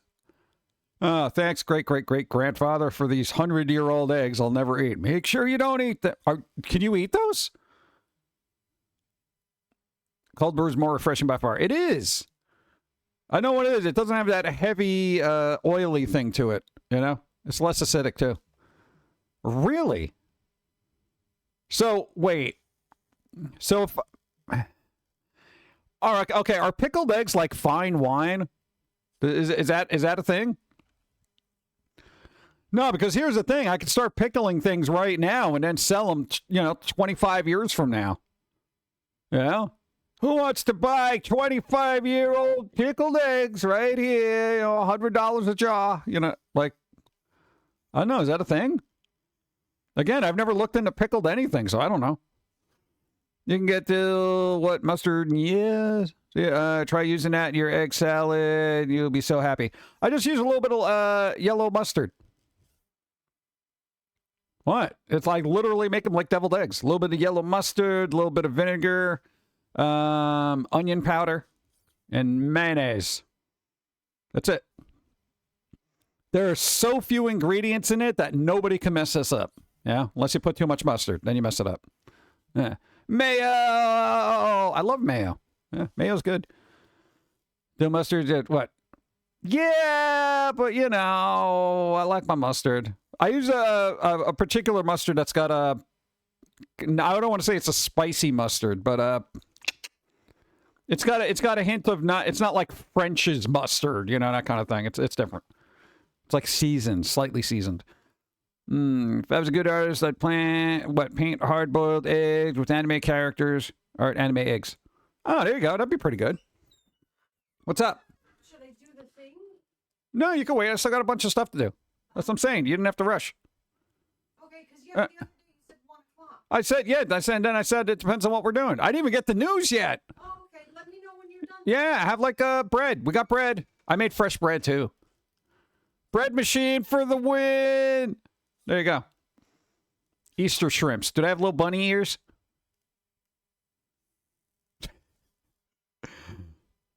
Thanks, great-great-great-grandfather, for these 100-year-old eggs I'll never eat. Make sure you don't eat them. Can you eat those? Cold brew is more refreshing by far. It is. I know what it is. It doesn't have that heavy, oily thing to it, It's less acidic, too. Really? So, wait. So, if... All right, okay, are pickled eggs like fine wine? Is that a thing? No, because here's the thing. I could start pickling things right now and then sell them, 25 years from now. Yeah? Who wants to buy 25-year-old pickled eggs right here? You know, $100 a jar. You know, like, I don't know. Is that a thing? Again, I've never looked into pickled anything, so I don't know. You can get to, what, mustard? Yes. Yeah, try using that in your egg salad. You'll be so happy. I just use a little bit of yellow mustard. What? It's like literally make them like deviled eggs. A little bit of yellow mustard, a little bit of vinegar, onion powder, and mayonnaise. That's it. There are so few ingredients in it that nobody can mess this up. Yeah, unless you put too much mustard, then you mess it up. Yeah. Mayo! I love mayo. Yeah, mayo's good. The mustard, what? Yeah, but you know, I like my mustard. I use a particular mustard that's got a... I don't want to say it's a spicy mustard, but it's got a hint of not... It's not like French's mustard, you know, that kind of thing. It's different. It's like seasoned, slightly seasoned. If I was a good artist, I'd paint hard-boiled eggs with anime characters or anime eggs. Oh, there you go. That'd be pretty good. What's up? Should I do the thing? No, you can wait. I still got a bunch of stuff to do. That's what I'm saying. You didn't have to rush. Okay, because the other day you said 1 o'clock. I said, yeah. Then I said it depends on what we're doing. I didn't even get the news yet. Oh, okay. Let me know when you're done. Yeah, have like bread. We got bread. I made fresh bread too. Bread machine for the win. There you go. Easter shrimps. Do they have little bunny ears?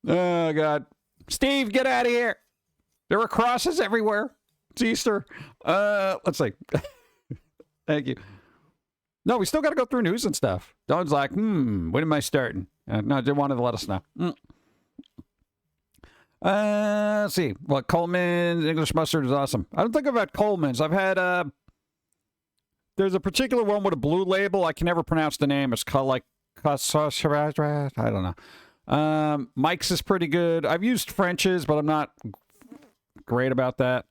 Oh, God. Steve, get out of here. There are crosses everywhere. It's Easter. Let's see. Thank you. No, we still got to go through news and stuff. Dawn's like, when am I starting? No, they wanted to let us know. Let's see. What, Coleman's English mustard is awesome. I don't think I've had Coleman's. I've had, there's a particular one with a blue label. I can never pronounce the name. It's called like, I don't know. Mike's is pretty good. I've used French's, but I'm not great about that.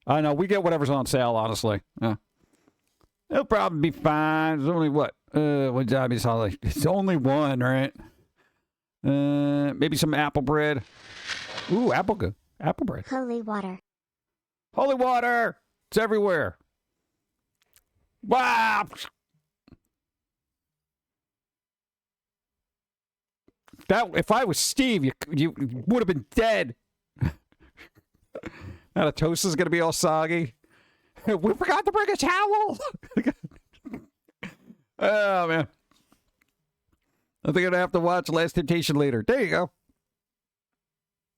I know. We get whatever's on sale, honestly. Yeah. It'll probably be fine. It's only what job is Holly? It's only one, right? Maybe some apple bread. Ooh, apple bread. Holy water. Holy water! It's everywhere. Wow! If I was Steve, you would have been dead. Now the toast is gonna be all soggy. We forgot to bring a towel. Oh man. I think I'm gonna have to watch Last Temptation later. There you go.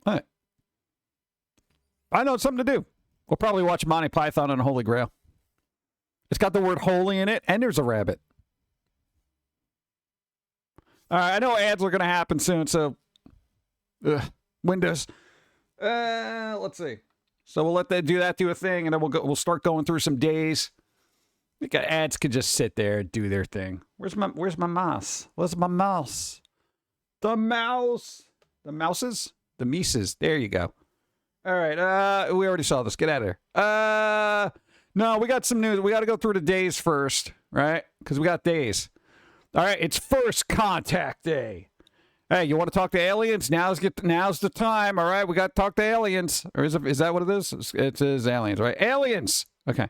All right. I know it's something to do. We'll probably watch Monty Python and Holy Grail. It's got the word holy in it, and there's a rabbit. All right, I know ads are going to happen soon, so... Windows. Let's see. So we'll let that do a thing, and then we'll start going through some days. I think ads could just sit there and do their thing. Where's my mouse? Where's my mouse? The mouse. The mouses? The Mises. There you go. All right. We already saw this. Get out of here. No, we got some news. We got to go through the days first, right? Because we got days. All right. It's First Contact Day. Hey, you want to talk to aliens? Now's the time. All right. We got to talk to aliens. Or is that what it is? It is aliens, right? Aliens. Okay.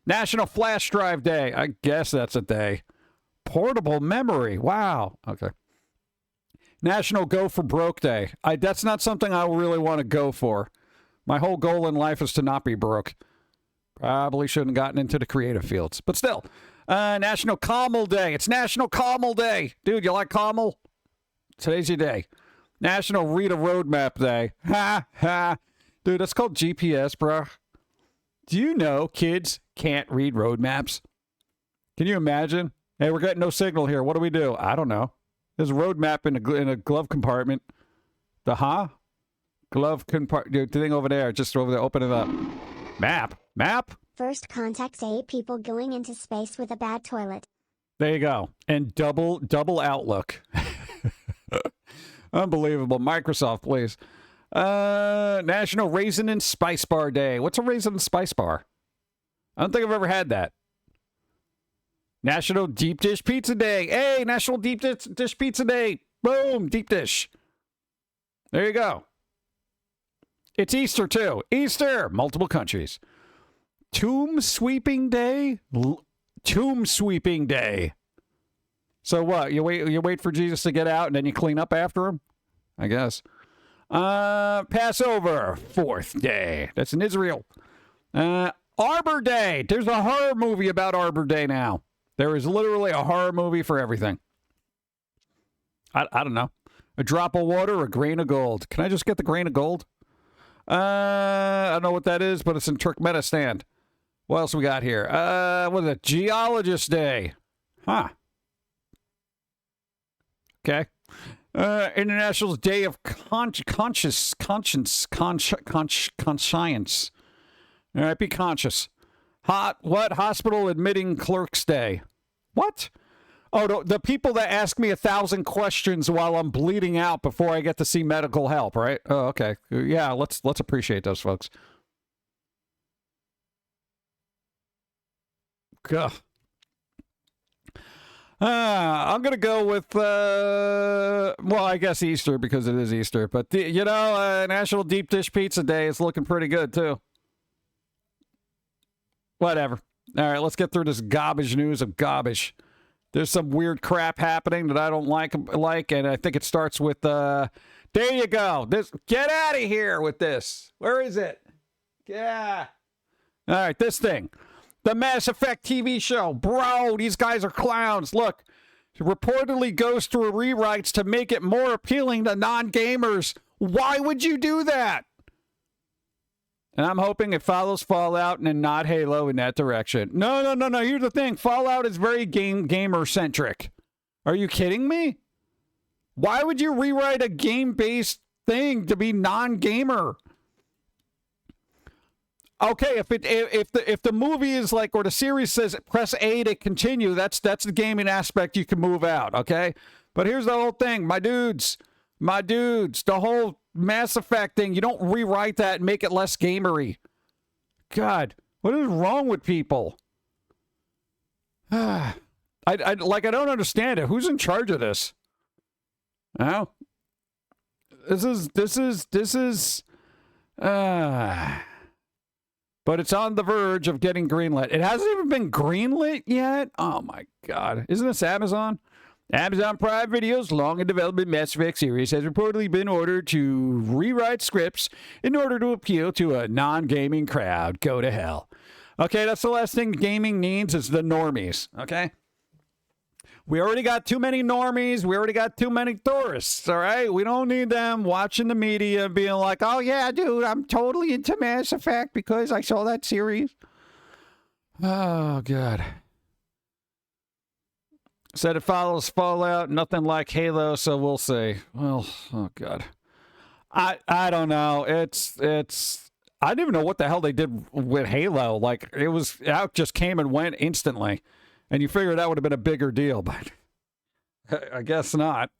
National Flash Drive Day. I guess that's a day. Portable memory. Wow. Okay. National Go for Broke Day. That's not something I really want to go for. My whole goal in life is to not be broke. Probably shouldn't have gotten into the creative fields. But still. National Camel Day. It's National Camel Day. Dude, you like camel? Today's your day. National Read a Roadmap Day. Ha, ha. Dude, that's called GPS, bro. Do you know kids can't read roadmaps? Can you imagine? Hey, we're getting no signal here. What do we do? I don't know. There's a roadmap in a glove compartment. Glove compartment. The thing over there. Just over there. Open it up. Map. First Contact Day. People going into space with a bad toilet. There you go. And double outlook. Unbelievable. Microsoft, please. National Raisin and Spice Bar Day. What's a Raisin and Spice Bar? I don't think I've ever had that. National Deep Dish Pizza Day. Hey, National Deep Dish Pizza Day. Boom, deep dish. There you go. It's Easter, too. Easter, multiple countries. Tomb Sweeping Day? Tomb Sweeping Day. So what? You wait for Jesus to get out and then you clean up after him? I guess. Passover, 4th day. That's in Israel. Arbor Day. There's a horror movie about Arbor Day now. There is literally a horror movie for everything. I don't know. A drop of water, a grain of gold. Can I just get the grain of gold? I don't know what that is, but it's in Turkmenistan. What else we got here? What is it? Geologist Day. Huh. Okay. International Day of Conscience. All right, be conscious. What? Hospital Admitting Clerks Day. What? Oh, the people that ask me 1,000 questions while I'm bleeding out before I get to see medical help, right? Oh, okay. Yeah, let's appreciate those folks. Gah. I'm going to go with, well, I guess Easter because it is Easter. But, National Deep Dish Pizza Day is looking pretty good, too. Whatever. All right, let's get through this garbage news of garbage. There's some weird crap happening that I don't like, and I think it starts with, there you go. Get out of here with this. Where is it? Yeah. All right, this thing. The Mass Effect TV show. Bro, these guys are clowns. Look, it reportedly goes through rewrites to make it more appealing to non-gamers. Why would you do that? And I'm hoping it follows Fallout and not Halo in that direction. No. Here's the thing. Fallout is very gamer-centric. Are you kidding me? Why would you rewrite a game-based thing to be non-gamer? Okay, if the movie is like, or the series says press A to continue, that's the gaming aspect you can move out, okay? But here's the whole thing. My dudes, the whole Mass Effect thing, you don't rewrite that and make it less gamery. God, what is wrong with people? I don't understand it. Who's in charge of this? Oh, this is but it's on the verge of getting greenlit. It hasn't even been greenlit yet? Oh my God. Isn't this Amazon? Amazon Prime Video's long in development Mass Effect series has reportedly been ordered to rewrite scripts in order to appeal to a non-gaming crowd. Go to hell. Okay, that's the last thing gaming needs is the normies, okay? We already got too many normies. We already got too many tourists, all right? We don't need them watching the media being like, oh, yeah, dude, I'm totally into Mass Effect because I saw that series. Oh, God. Said it follows Fallout, nothing like Halo, so we'll see. Well, oh, God. I don't know. It's I didn't even know what the hell they did with Halo. Like, it was out, just came and went instantly. And you figure that would have been a bigger deal, but I guess not.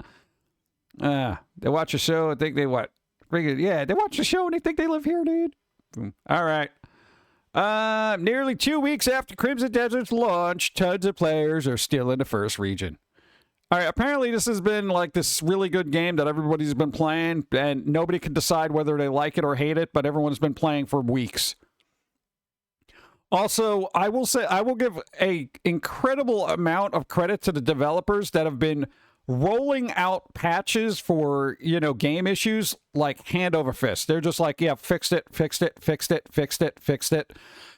They watch a show and think they what? Yeah, they watch the show and they think they live here, dude. All right. Nearly 2 weeks after Crimson Desert's launch, tons of players are still in the first region. All right, apparently this has been like this really good game that everybody's been playing, and nobody can decide whether they like it or hate it, but everyone's been playing for weeks. Also, I will say, I will give a incredible amount of credit to the developers that have been rolling out patches for, game issues like hand over fist. They're just like, yeah, fixed it.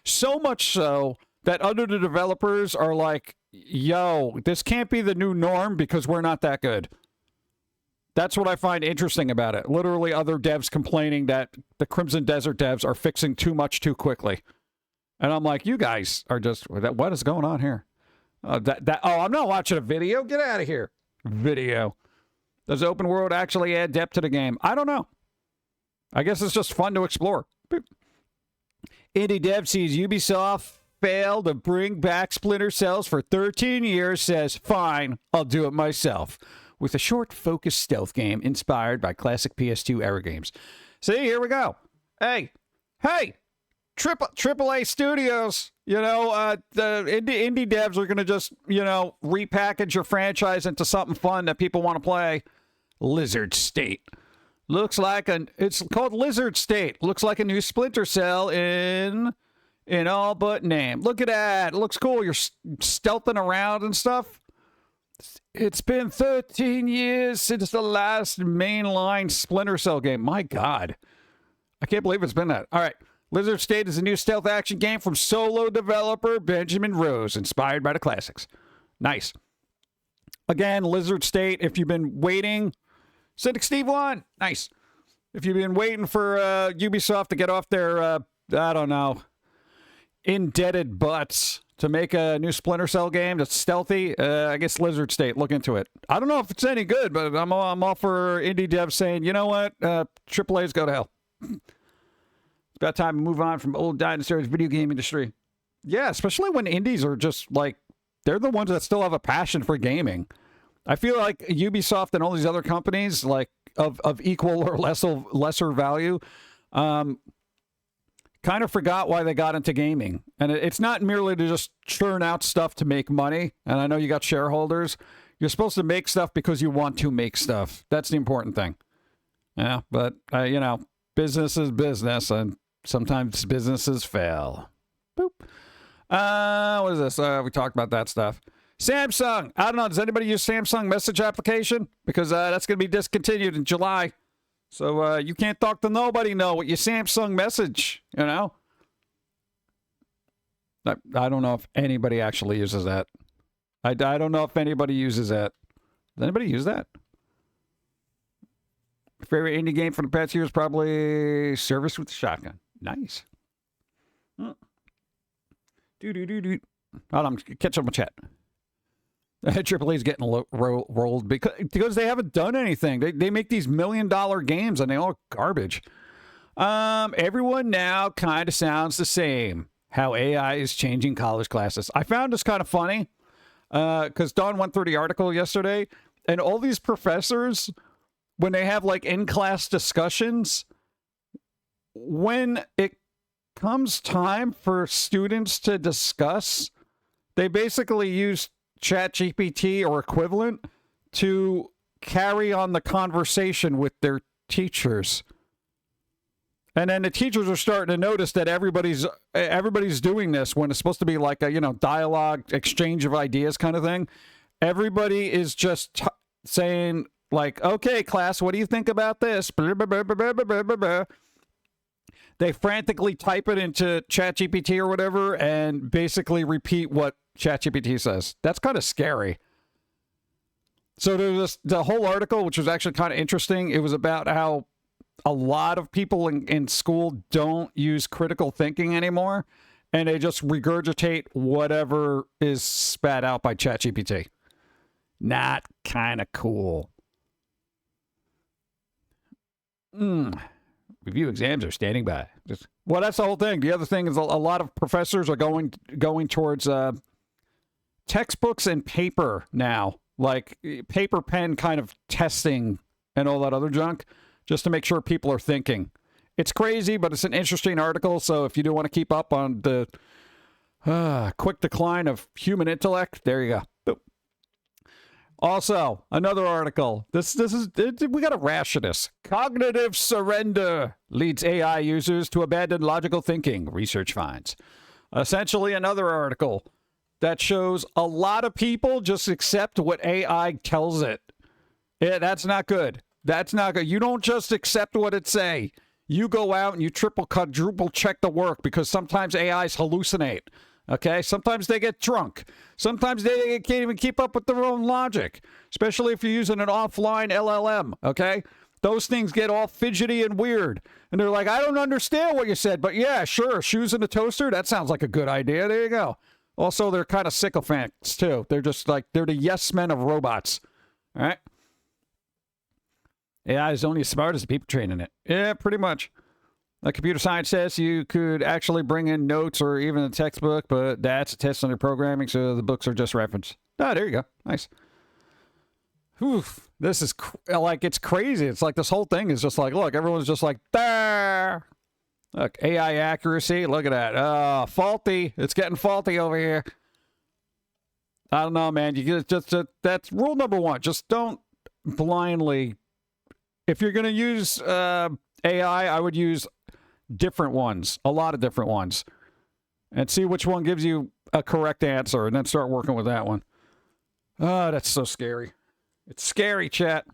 So much so that other developers are like, yo, this can't be the new norm because we're not that good. That's what I find interesting about it. Literally other devs complaining that the Crimson Desert devs are fixing too much too quickly. And I'm like, you guys are just, what is going on here? I'm not watching a video. Get out of here. Video. Does open world actually add depth to the game? I don't know. I guess it's just fun to explore. Indie Dev sees Ubisoft fail to bring back Splinter Cells for 13 years, says, fine, I'll do it myself. With a short, focused stealth game inspired by classic PS2 era games. See, here we go. Hey! AAA studios, the indie devs are going to just, repackage your franchise into something fun that people want to play. Lizard State. It's called Lizard State. Looks like a new Splinter Cell in all but name. Look at that. It looks cool. You're stealthing around and stuff. It's been 13 years since the last mainline Splinter Cell game. My God. I can't believe it's been that. All right. Lizard State is a new stealth action game from solo developer Benjamin Rose, inspired by the classics. Nice. Again, Lizard State, if you've been waiting, Cynic Steve 1, nice. If you've been waiting for Ubisoft to get off their, I don't know, indebted butts to make a new Splinter Cell game that's stealthy, I guess Lizard State, look into it. I don't know if it's any good, but I'm all for indie devs saying, you know what, AAA's go to hell. It's about time to move on from old dinosaurs video game industry. Yeah, especially when indies are just like, they're the ones that still have a passion for gaming. I feel like Ubisoft and all these other companies, like of equal or lesser value, kind of forgot why they got into gaming. And it's not merely to just churn out stuff to make money. And I know you got shareholders. You're supposed to make stuff because you want to make stuff. That's the important thing. Yeah, but, you know, business is business, and sometimes businesses fail. Boop. What is this? We talked about that stuff. Samsung. I don't know. Does anybody use Samsung message application? Because that's going to be discontinued in July. So you can't talk to nobody now with your Samsung message, you know? I don't know if anybody actually uses that. I don't know if anybody uses that. Does anybody use that? Favorite indie game from the past year is probably Service with the Shotgun. Nice. Hold on, catch up my chat. AAA is getting rolled because they haven't done anything. They make these $1 million games and they all garbage. Everyone now kind of sounds the same. How AI is changing college classes. I found this kind of funny because Dawn went through the article yesterday, and all these professors, when they have like in-class discussions, when it comes time for students to discuss, they basically use ChatGPT or equivalent to carry on the conversation with their teachers. And then the teachers are starting to notice that everybody's doing this when it's supposed to be like a, you know, dialogue, exchange of ideas kind of thing. Everybody is just saying like, okay, class, what do you think about this? Blah, blah, blah, blah, blah, blah, blah. They frantically type it into ChatGPT or whatever and basically repeat what ChatGPT says. That's kind of scary. So there's the whole article, which was actually kind of interesting. It was about how a lot of people in school don't use critical thinking anymore, and they just regurgitate whatever is spat out by ChatGPT. Not kind of cool. Review exams are standing by. Well, that's the whole thing. The other thing is a lot of professors are going towards textbooks and paper now, like paper pen kind of testing and all that other junk, just to make sure people are thinking. It's crazy, but it's an interesting article. So if you do want to keep up on the quick decline of human intellect, there you go. Boop. Also, another article. This is we got a rash of this. Cognitive surrender leads AI users to abandon logical thinking, research finds. Essentially, another article that shows a lot of people just accept what AI tells it. Yeah, that's not good. That's not good. You don't just accept what it say. You go out and you triple, quadruple check the work, because sometimes AIs hallucinate. Okay? Sometimes they get drunk. Sometimes they can't even keep up with their own logic, especially if you're using an offline LLM. Okay? Those things get all fidgety and weird. And they're like, I don't understand what you said, but yeah, sure, shoes in a toaster? That sounds like a good idea. There you go. Also, they're kind of sycophants, too. They're just like, they're the yes men of robots. All right? AI is only as smart as the people training it. Yeah, pretty much. Like computer science says, you could actually bring in notes or even a textbook, but that's a test on your programming, so the books are just reference. Ah, there you go. Nice. Oof. This is like, it's crazy. It's like this whole thing is just like, look, everyone's just like, there. Look, AI accuracy. Look at that. Faulty. It's getting faulty over here. I don't know, man. You just that's rule number one. Just don't blindly if you're going to use AI, I would use different ones, a lot of different ones, and see which one gives you a correct answer, and then start working with that one. Oh, that's so scary. It's scary, chat.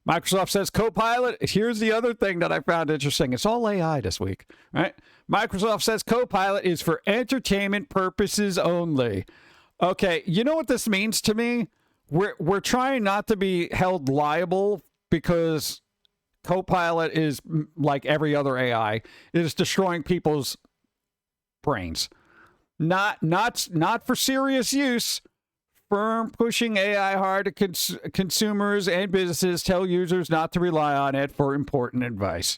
Microsoft says Copilot. Here's the other thing that I found interesting. It's all AI this week, right? Microsoft says Copilot is for entertainment purposes only. Okay, you know what this means to me? We're trying not to be held liable because Copilot is like every other AI. It is destroying people's brains. Not for serious use. Firm pushing AI hard to consumers and businesses tell users not to rely on it for important advice.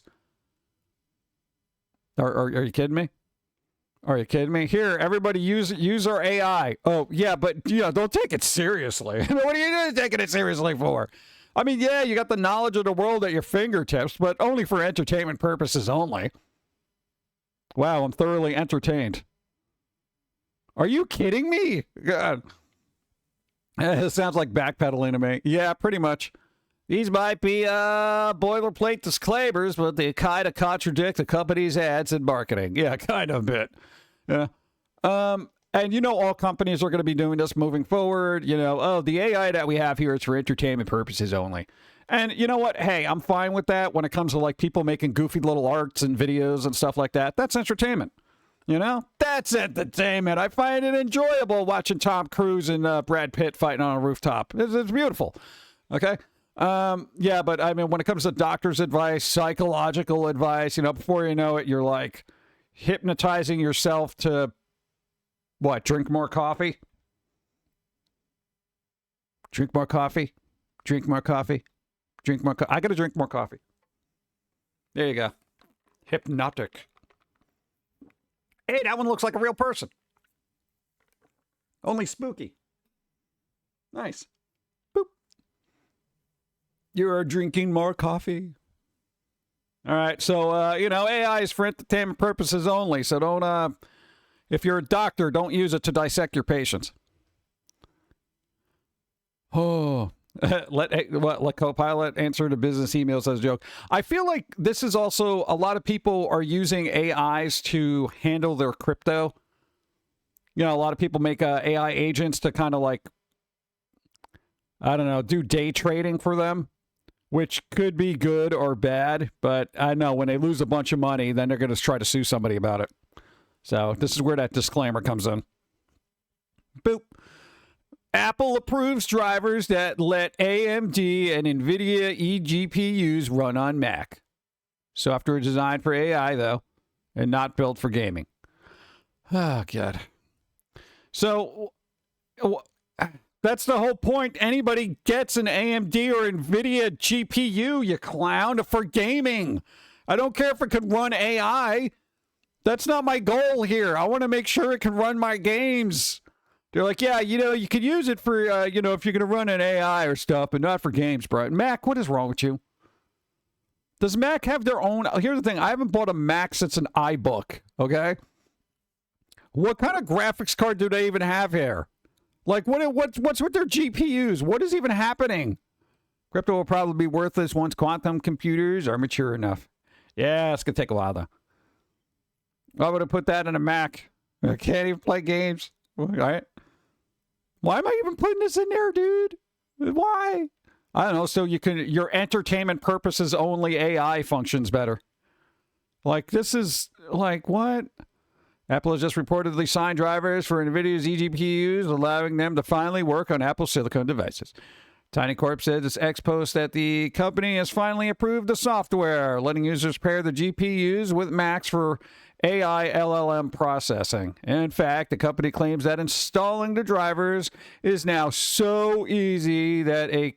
Are you kidding me? Are you kidding me? Here, everybody use our AI. Oh, yeah, but don't take it seriously. What are you taking it seriously for? I mean, yeah, you got the knowledge of the world at your fingertips, but only for entertainment purposes only. Wow, I'm thoroughly entertained. Are you kidding me? God. It sounds like backpedaling to me. Yeah, pretty much. These might be boilerplate disclaimers, but they kind of contradict the company's ads and marketing. Yeah, kind of a bit. Yeah. And all companies are going to be doing this moving forward. The AI that we have here is for entertainment purposes only. And you know what? Hey, I'm fine with that when it comes to like people making goofy little arts and videos and stuff like that. That's entertainment. That's entertainment. I find it enjoyable watching Tom Cruise and Brad Pitt fighting on a rooftop. It's beautiful. Okay. Yeah, but I mean, when it comes to doctor's advice, psychological advice, before you know it, you're like hypnotizing yourself to what? Drink more coffee? Drink more coffee? Drink more coffee? Drink more coffee? I got to drink more coffee. There you go. Hypnotic. Hey, that one looks like a real person. Only spooky. Nice. Boop. You are drinking more coffee. All right, so, AI is for entertainment purposes only, so don't, if you're a doctor, don't use it to dissect your patients. Oh, let Copilot answer to business emails as a joke. I feel like this is also, a lot of people are using AIs to handle their crypto. A lot of people make AI agents to kind of like, I don't know, do day trading for them, which could be good or bad. But I know when they lose a bunch of money, then they're going to try to sue somebody about it. So this is where that disclaimer comes in. Boop. Apple approves drivers that let AMD and NVIDIA eGPUs run on Mac. Software designed for AI, though, and not built for gaming. Oh, God. So that's the whole point. Anybody gets an AMD or NVIDIA GPU, you clown, for gaming. I don't care if it can run AI. That's not my goal here. I want to make sure it can run my games. They're like, yeah, you could use it for, if you're going to run an AI or stuff, but not for games, bro. Mac, what is wrong with you? Does Mac have their own? Here's the thing. I haven't bought a Mac since an iBook, okay? What kind of graphics card do they even have here? Like, what's with their GPUs? What is even happening? Crypto will probably be worthless once quantum computers are mature enough. Yeah, it's going to take a while, though. I would have put that in a Mac. I can't even play games. All right. Why am I even putting this in there, dude? Why? I don't know. So your entertainment purposes only AI functions better. Like, this is like, what? Apple has just reportedly signed drivers for NVIDIA's eGPUs, allowing them to finally work on Apple Silicon devices. Tiny Corp said its X post that the company has finally approved the software, letting users pair the GPUs with Macs for AI LLM processing. In fact, the company claims that installing the drivers is now so easy that a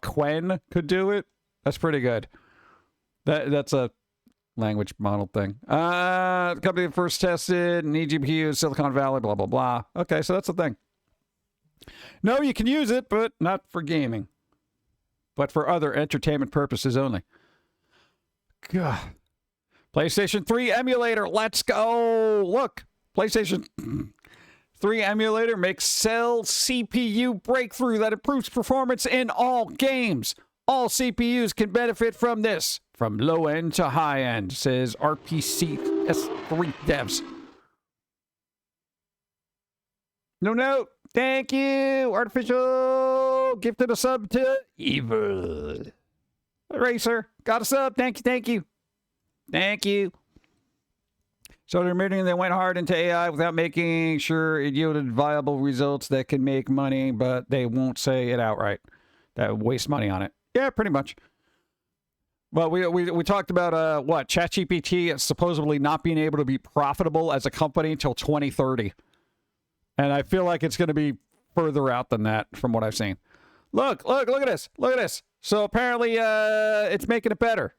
Quen could do it. That's pretty good. That's a language model thing. The company first tested an eGPU, Silicon Valley, blah, blah, blah. Okay, so that's the thing. No, you can use it, but not for gaming. But for other entertainment purposes only. God. PlayStation 3 emulator, let's go. Look, PlayStation 3 emulator makes cell CPU breakthrough that improves performance in all games. All CPUs can benefit from this, from low end to high end, says RPC S3 devs. No. Thank you. Artificial gifted a sub to Evil. Eraser. Got a sub. Thank you. So they're admitting they went hard into AI without making sure it yielded viable results that can make money, but they won't say it outright. That waste money on it. Yeah, pretty much. Well, we talked about what ChatGPT supposedly not being able to be profitable as a company until 2030. And I feel like it's going to be further out than that from what I've seen. Look at this. So apparently it's making it better.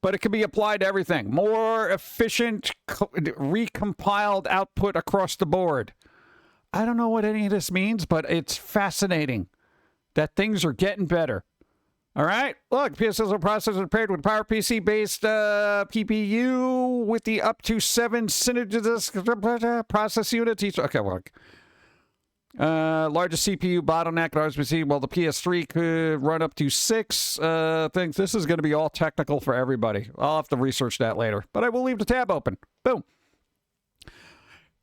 But it can be applied to everything. More efficient, recompiled output across the board. I don't know what any of this means, but it's fascinating that things are getting better. All right? Look, PSSL processor paired with PowerPC-based PPU with the up to 7 synergistic process units. Okay, look. Largest CPU bottleneck at RSPC. Well, the PS3 could run up to 6 things. This is going to be all technical for everybody. I'll have to research that later. But I will leave the tab open. Boom.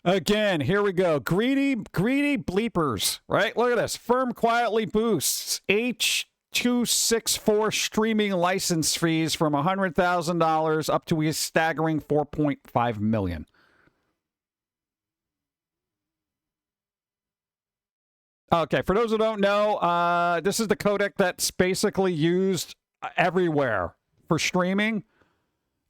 Again, here we go. Greedy bleepers, right? Look at this. Firm quietly boosts H.264 streaming license fees from $100,000 up to a staggering $4.5 million. Okay, for those who don't know, this is the codec that's basically used everywhere for streaming.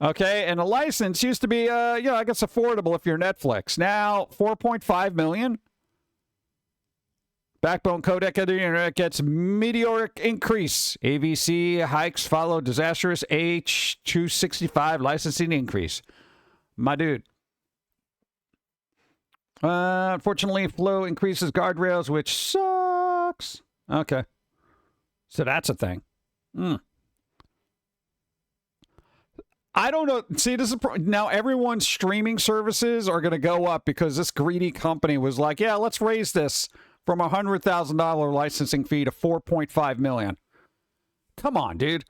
Okay, and a license used to be, I guess affordable if you're Netflix. Now, $4.5 million. Backbone codec of the internet gets meteoric increase. AVC hikes follow disastrous H.265 licensing increase. My dude. Unfortunately, flow increases guardrails, which sucks. Okay. So that's a thing. I don't know. See, this is now everyone's streaming services are going to go up because this greedy company was like, yeah, let's raise this from a $100,000 licensing fee to $4.5 million. Come on, dude.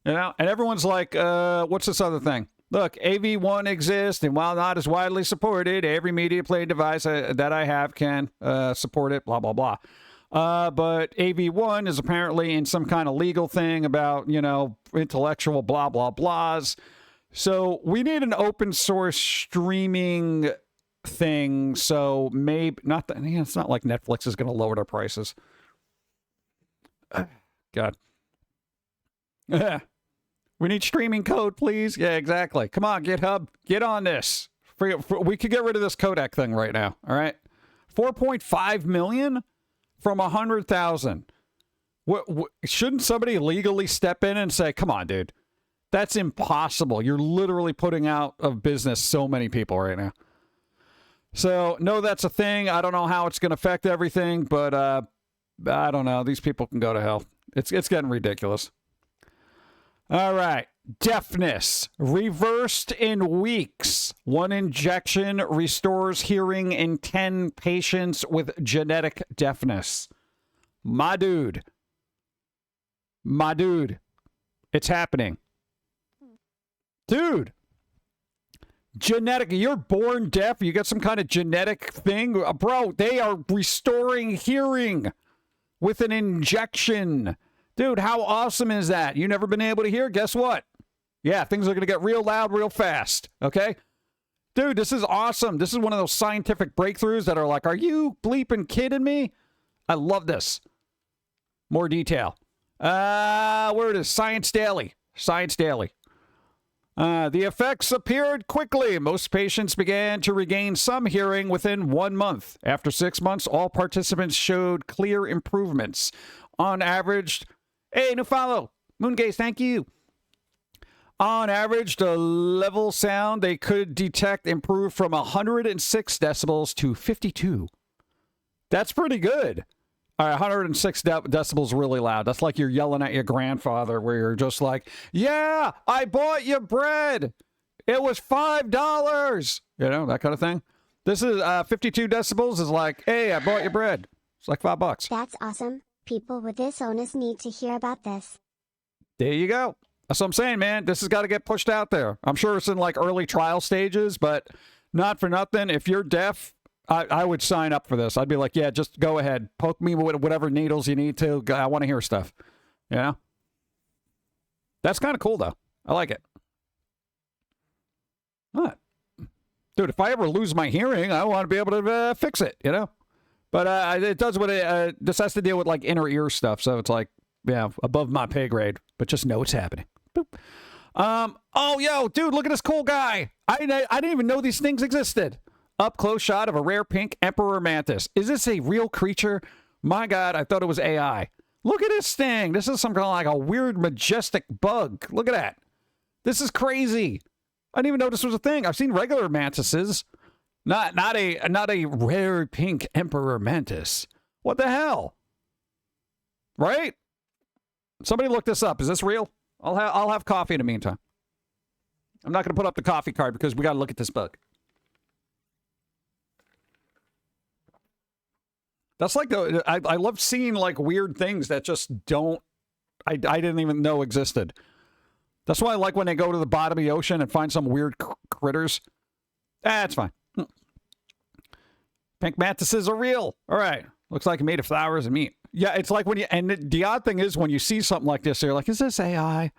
And everyone's like, what's this other thing? Look, AV1 exists, and while not as widely supported, every media player device that I have can support it, blah, blah, blah. But AV1 is apparently in some kind of legal thing about, intellectual blah, blah, blahs. So we need an open source streaming thing. So maybe not that, it's not like Netflix is going to lower their prices. God. We need streaming code, please. Yeah, exactly. Come on, GitHub. Get on this. We could get rid of this codec thing right now. All right. 4.5 million from 100,000. Shouldn't somebody legally step in and say, come on, dude, that's impossible. You're literally putting out of business so many people right now. So, no, that's a thing. I don't know how it's going to affect everything, but I don't know. These people can go to hell. It's getting ridiculous. All right. Deafness. Reversed in weeks. 1 injection restores hearing in 10 patients with genetic deafness. My dude. It's happening. Dude. Genetic. You're born deaf. You got some kind of genetic thing. Bro, they are restoring hearing with an injection. Dude, how awesome is that? You never been able to hear? Guess what? Yeah, things are going to get real loud real fast, okay? Dude, this is awesome. This is one of those scientific breakthroughs that are like, are you bleeping kidding me? I love this. More detail. Where it is? Science Daily. The effects appeared quickly. Most patients began to regain some hearing within 1 month. After 6 months, all participants showed clear improvements. On average... Hey, new follow. Moongaze, thank you. On average, the level sound they could detect improved from 106 decibels to 52. That's pretty good. All right, 106 decibels really loud. That's like you're yelling at your grandfather where you're just like, yeah, I bought you bread. It was $5. That kind of thing. This is 52 decibels is like, hey, I bought you bread. It's like $5. That's awesome. People with this illness need to hear about this. There you go. That's what I'm saying, man. This has got to get pushed out there. I'm sure it's in like early trial stages, but not for nothing. If you're deaf, I would sign up for this. I'd be like, yeah, just go ahead. Poke me with whatever needles you need to. I want to hear stuff. You know? That's kind of cool, though. I like it. What? Dude, if I ever lose my hearing, I want to be able to fix it, you know? But it does what this has to deal with like inner ear stuff. So it's like, yeah, above my pay grade, but just know it's happening. Boop. Oh, yo, dude, look at this cool guy. I didn't even know these things existed. Up close shot of a rare pink emperor mantis. Is this a real creature? My God, I thought it was AI. Look at this thing. This is some kind of like a weird, majestic bug. Look at that. This is crazy. I didn't even know this was a thing. I've seen regular mantises. Not a rare pink emperor mantis. What the hell? Right? Somebody look this up. Is this real? I'll have coffee in the meantime. I'm not going to put up the coffee card because we got to look at this bug. That's like I love seeing like weird things that just don't. I didn't even know existed. That's why I like when they go to the bottom of the ocean and find some weird critters. That's fine. Pink mantises are real. All right. Looks like made of flowers and meat. Yeah, it's like when you, and the odd thing is when you see something like this, you're like, is this AI?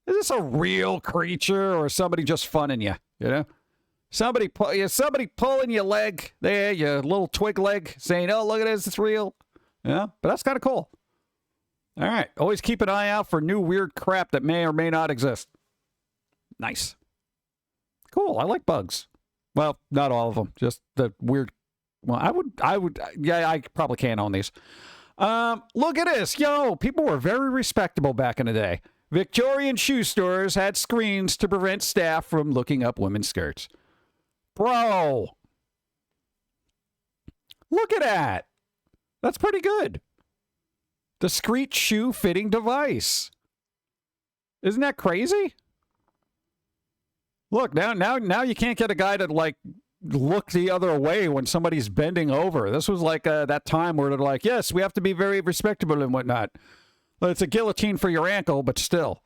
Is this a real creature or somebody just funning you? You know? Somebody pulling your leg there, your little twig leg, saying, oh, look at this, it's real. Yeah, but that's kind of cool. All right. Always keep an eye out for new weird crap that may or may not exist. Nice. Cool. I like bugs. Well, not all of them. Just the weird. Well, I would. Yeah, I probably can't own these. Look at this. Yo, people were very respectable back in the day. Victorian shoe stores had screens to prevent staff from looking up women's skirts. Bro. Look at that. That's pretty good. Discreet shoe fitting device. Isn't that crazy? Look, now you can't get a guy to like look the other way when somebody's bending over. This was like that time where they're like, yes, we have to be very respectable and whatnot. Well, it's a guillotine for your ankle, but still.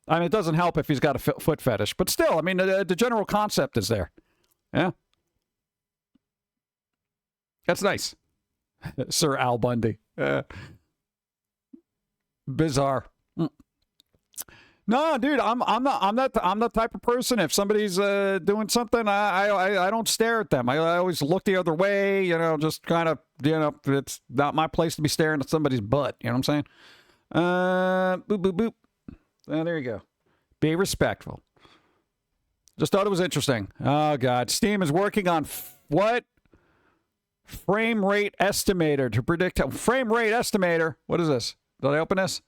I mean, it doesn't help if he's got a foot fetish, but still, I mean, the general concept is there. Yeah. That's nice. Sir Al Bundy. Bizarre. No, dude, I'm the type of person. If somebody's doing something, I don't stare at them. I always look the other way. You know, just kind of, you know, it's not my place to be staring at somebody's butt. You know what I'm saying? Boop boop boop. There you go. Be respectful. Just thought it was interesting. Oh God, Steam is working on what? Frame rate estimator to predict frame rate estimator. What is this? Did I open this?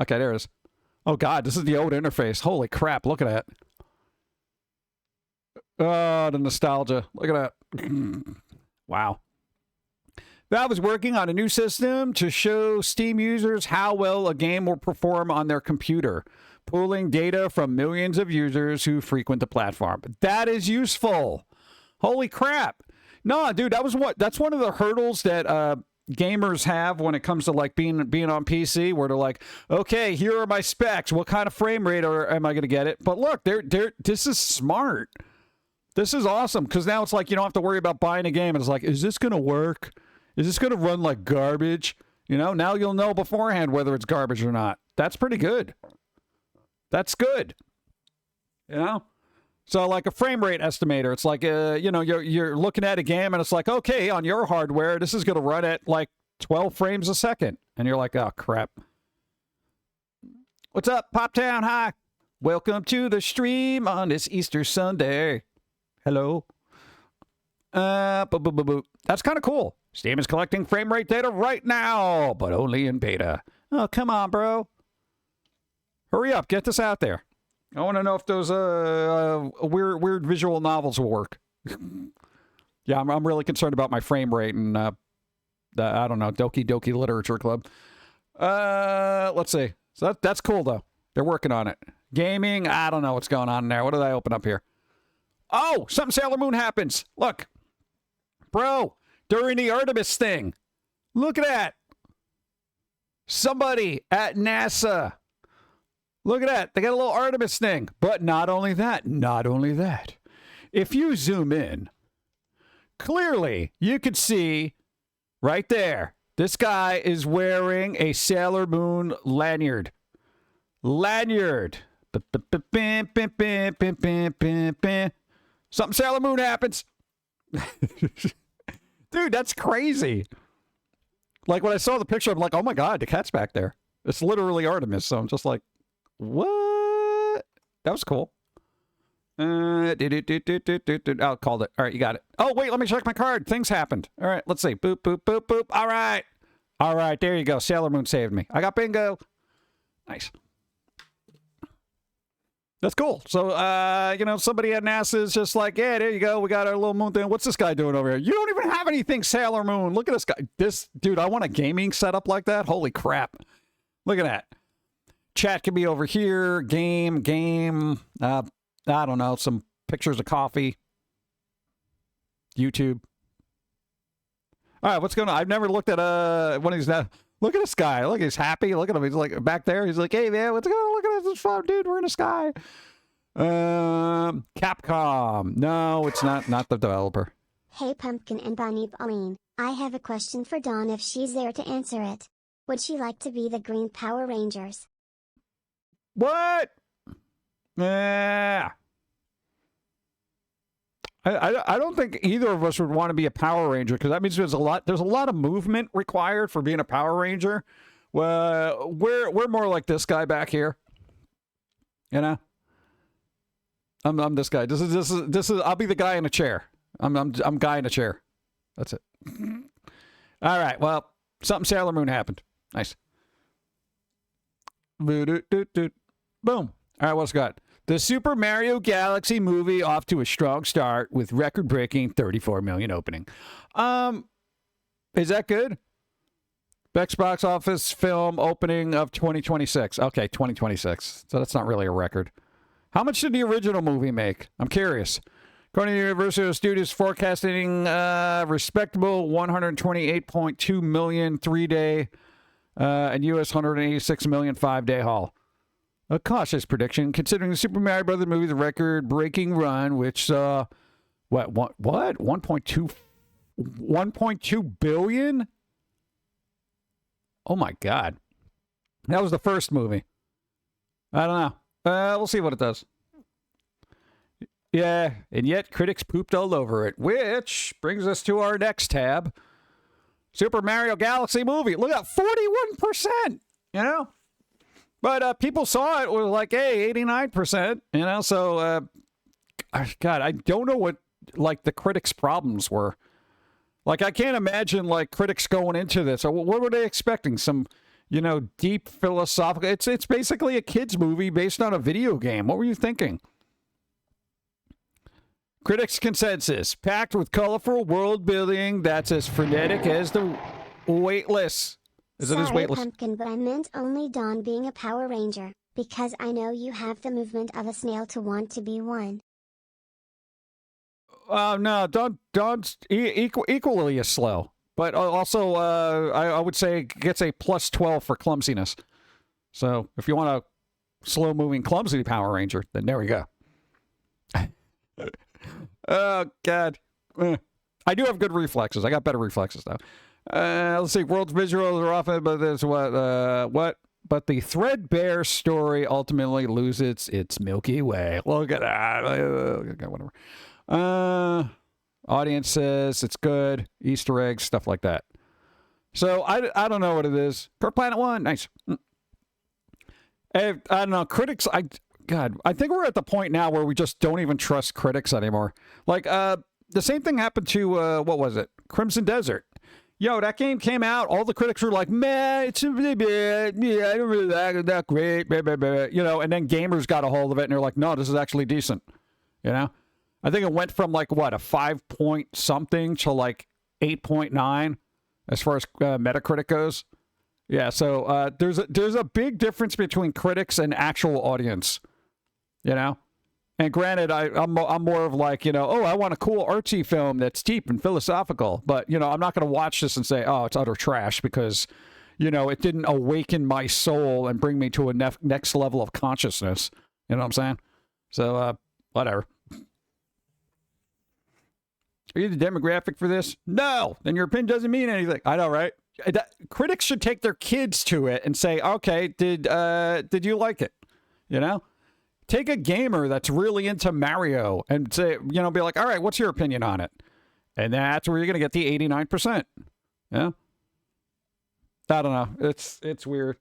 Okay, there it is. Oh, God, this is the old interface. Holy crap, look at that. Oh, the nostalgia. Look at that. Wow. Valve is working on a new system to show Steam users how well a game will perform on their computer, pooling data from millions of users who frequent the platform. That is useful. Holy crap. No, dude, that's one of the hurdles that gamers have when it comes to like being on PC, where they're like, okay, here are my specs. What kind of frame rate am I going to get it? But look, this is smart. This is awesome because now it's like you don't have to worry about buying a game. And it's like, is this going to work? Is this going to run like garbage? You know, now you'll know beforehand whether it's garbage or not. That's pretty good. That's good. You know? So like a frame rate estimator, it's like, you know, you're looking at a game and it's like, okay, on your hardware, this is going to run at like 12 frames a second. And you're like, oh, crap. What's up, Poptown? Hi. Welcome to the stream on this Easter Sunday. Hello. That's kind of cool. Steam is collecting frame rate data right now, but only in beta. Oh, come on, bro. Hurry up. Get this out there. I want to know if those weird visual novels will work. Yeah, I'm really concerned about my frame rate and I don't know, Doki Doki Literature Club. Let's see. So that's cool though. They're working on it. Gaming, I don't know what's going on there. What did I open up here? Oh, something Sailor Moon happens. Look, bro, during the Artemis thing. Look at that. Somebody at NASA Look at that. They got a little Artemis thing. But not only that. If you zoom in, clearly you could see right there, this guy is wearing a Sailor Moon lanyard. Something Sailor Moon happens. Dude, that's crazy. Like, when I saw the picture, I'm like, oh my God, the cat's back there. It's literally Artemis. So I'm just like, what? That was cool. Oh, called it. All right, you got it. Oh, wait, let me check my card. Things happened. All right, let's see. Boop, boop, boop, boop. All right. All right, there you go. Sailor Moon saved me. I got bingo. Nice. That's cool. So, somebody at NASA is just like, yeah, there you go. We got our little moon thing. What's this guy doing over here? You don't even have anything Sailor Moon. Look at this guy. Dude, I want a gaming setup like that. Holy crap. Look at that. Chat can be over here. Game. I don't know. Some pictures of coffee. YouTube. All right, what's going on? I've never looked at one of these. Look at this guy. Look, he's happy. Look at him. He's like back there. He's like, hey, man, what's going on? Look at this fun dude. We're in the sky. Capcom. No, it's not the developer. Hey Pumpkin and Bunny Pauline, I have a question for Dawn if she's there to answer it. Would she like to be the Green Power Rangers? What? Yeah. I don't think either of us would want to be a Power Ranger, because that means there's a lot of movement required for being a Power Ranger. Well, we're more like this guy back here. You know? I'm this guy. This is I'll be the guy in a chair. I'm guy in a chair. That's it. All right. Well, something Sailor Moon happened. Nice. Boom. All right, what's got? The Super Mario Galaxy movie off to a strong start with record-breaking 34 million opening. Is that good? Best box office film opening of 2026. Okay, 2026. So that's not really a record. How much did the original movie make? I'm curious. According to Universal Studios, forecasting respectable 128.2 million 3-day and U.S. 186 million 5-day haul. A cautious prediction, considering the Super Mario Brothers movie's record-breaking run, which what 1.2 billion? Oh my God, that was the first movie. I don't know. We'll see what it does. Yeah, and yet critics pooped all over it, which brings us to our next tab. Super Mario Galaxy movie. Look at 41%. You know. But people saw it with like, hey, 89%, you know, so, God, I don't know what, like, the critics' problems were. Like, I can't imagine, like, critics going into this. What were they expecting? Some, deep philosophical... It's basically a kid's movie based on a video game. What were you thinking? Critics' consensus. Packed with colorful world building that's as frenetic as the Weightless. Sorry, weightless? Pumpkin, but I meant only Dawn being a Power Ranger, because I know you have the movement of a snail to want to be one. No, Dawn's equally as slow, but also I would say gets a plus 12 for clumsiness. So if you want a slow-moving, clumsy Power Ranger, then there we go. Oh God, I do have good reflexes. I got better reflexes now. Let's see. World's visuals are often, but there's what? But the threadbare story ultimately loses its Milky Way. Look at that. Whatever. Audience says it's good. Easter eggs, stuff like that. So I don't know what it is. Per Planet One, nice. I don't know. Critics, I think we're at the point now where we just don't even trust critics anymore. Like the same thing happened to what was it? Crimson Desert. Yo, that game came out. All the critics were like, "Man, it's really bad. Yeah, I don't really like it. That great." Blah, blah, blah. And then gamers got a hold of it, and they're like, "No, this is actually decent." I think it went from like what, a 5 point something to like 8.9 as far as Metacritic goes. Yeah, so there's a big difference between critics and actual audience. And granted, I'm more of like, I want a cool artsy film that's deep and philosophical. But, I'm not going to watch this and say, oh, it's utter trash because, you know, it didn't awaken my soul and bring me to a next level of consciousness. You know what I'm saying? So, whatever. Are you the demographic for this? No. Then your opinion doesn't mean anything. I know, right? Critics should take their kids to it and say, okay, did you like it? You know? Take a gamer that's really into Mario and say, you know, be like, all right, what's your opinion on it? And that's where you're going to get the 89%. Yeah. I don't know. It's weird.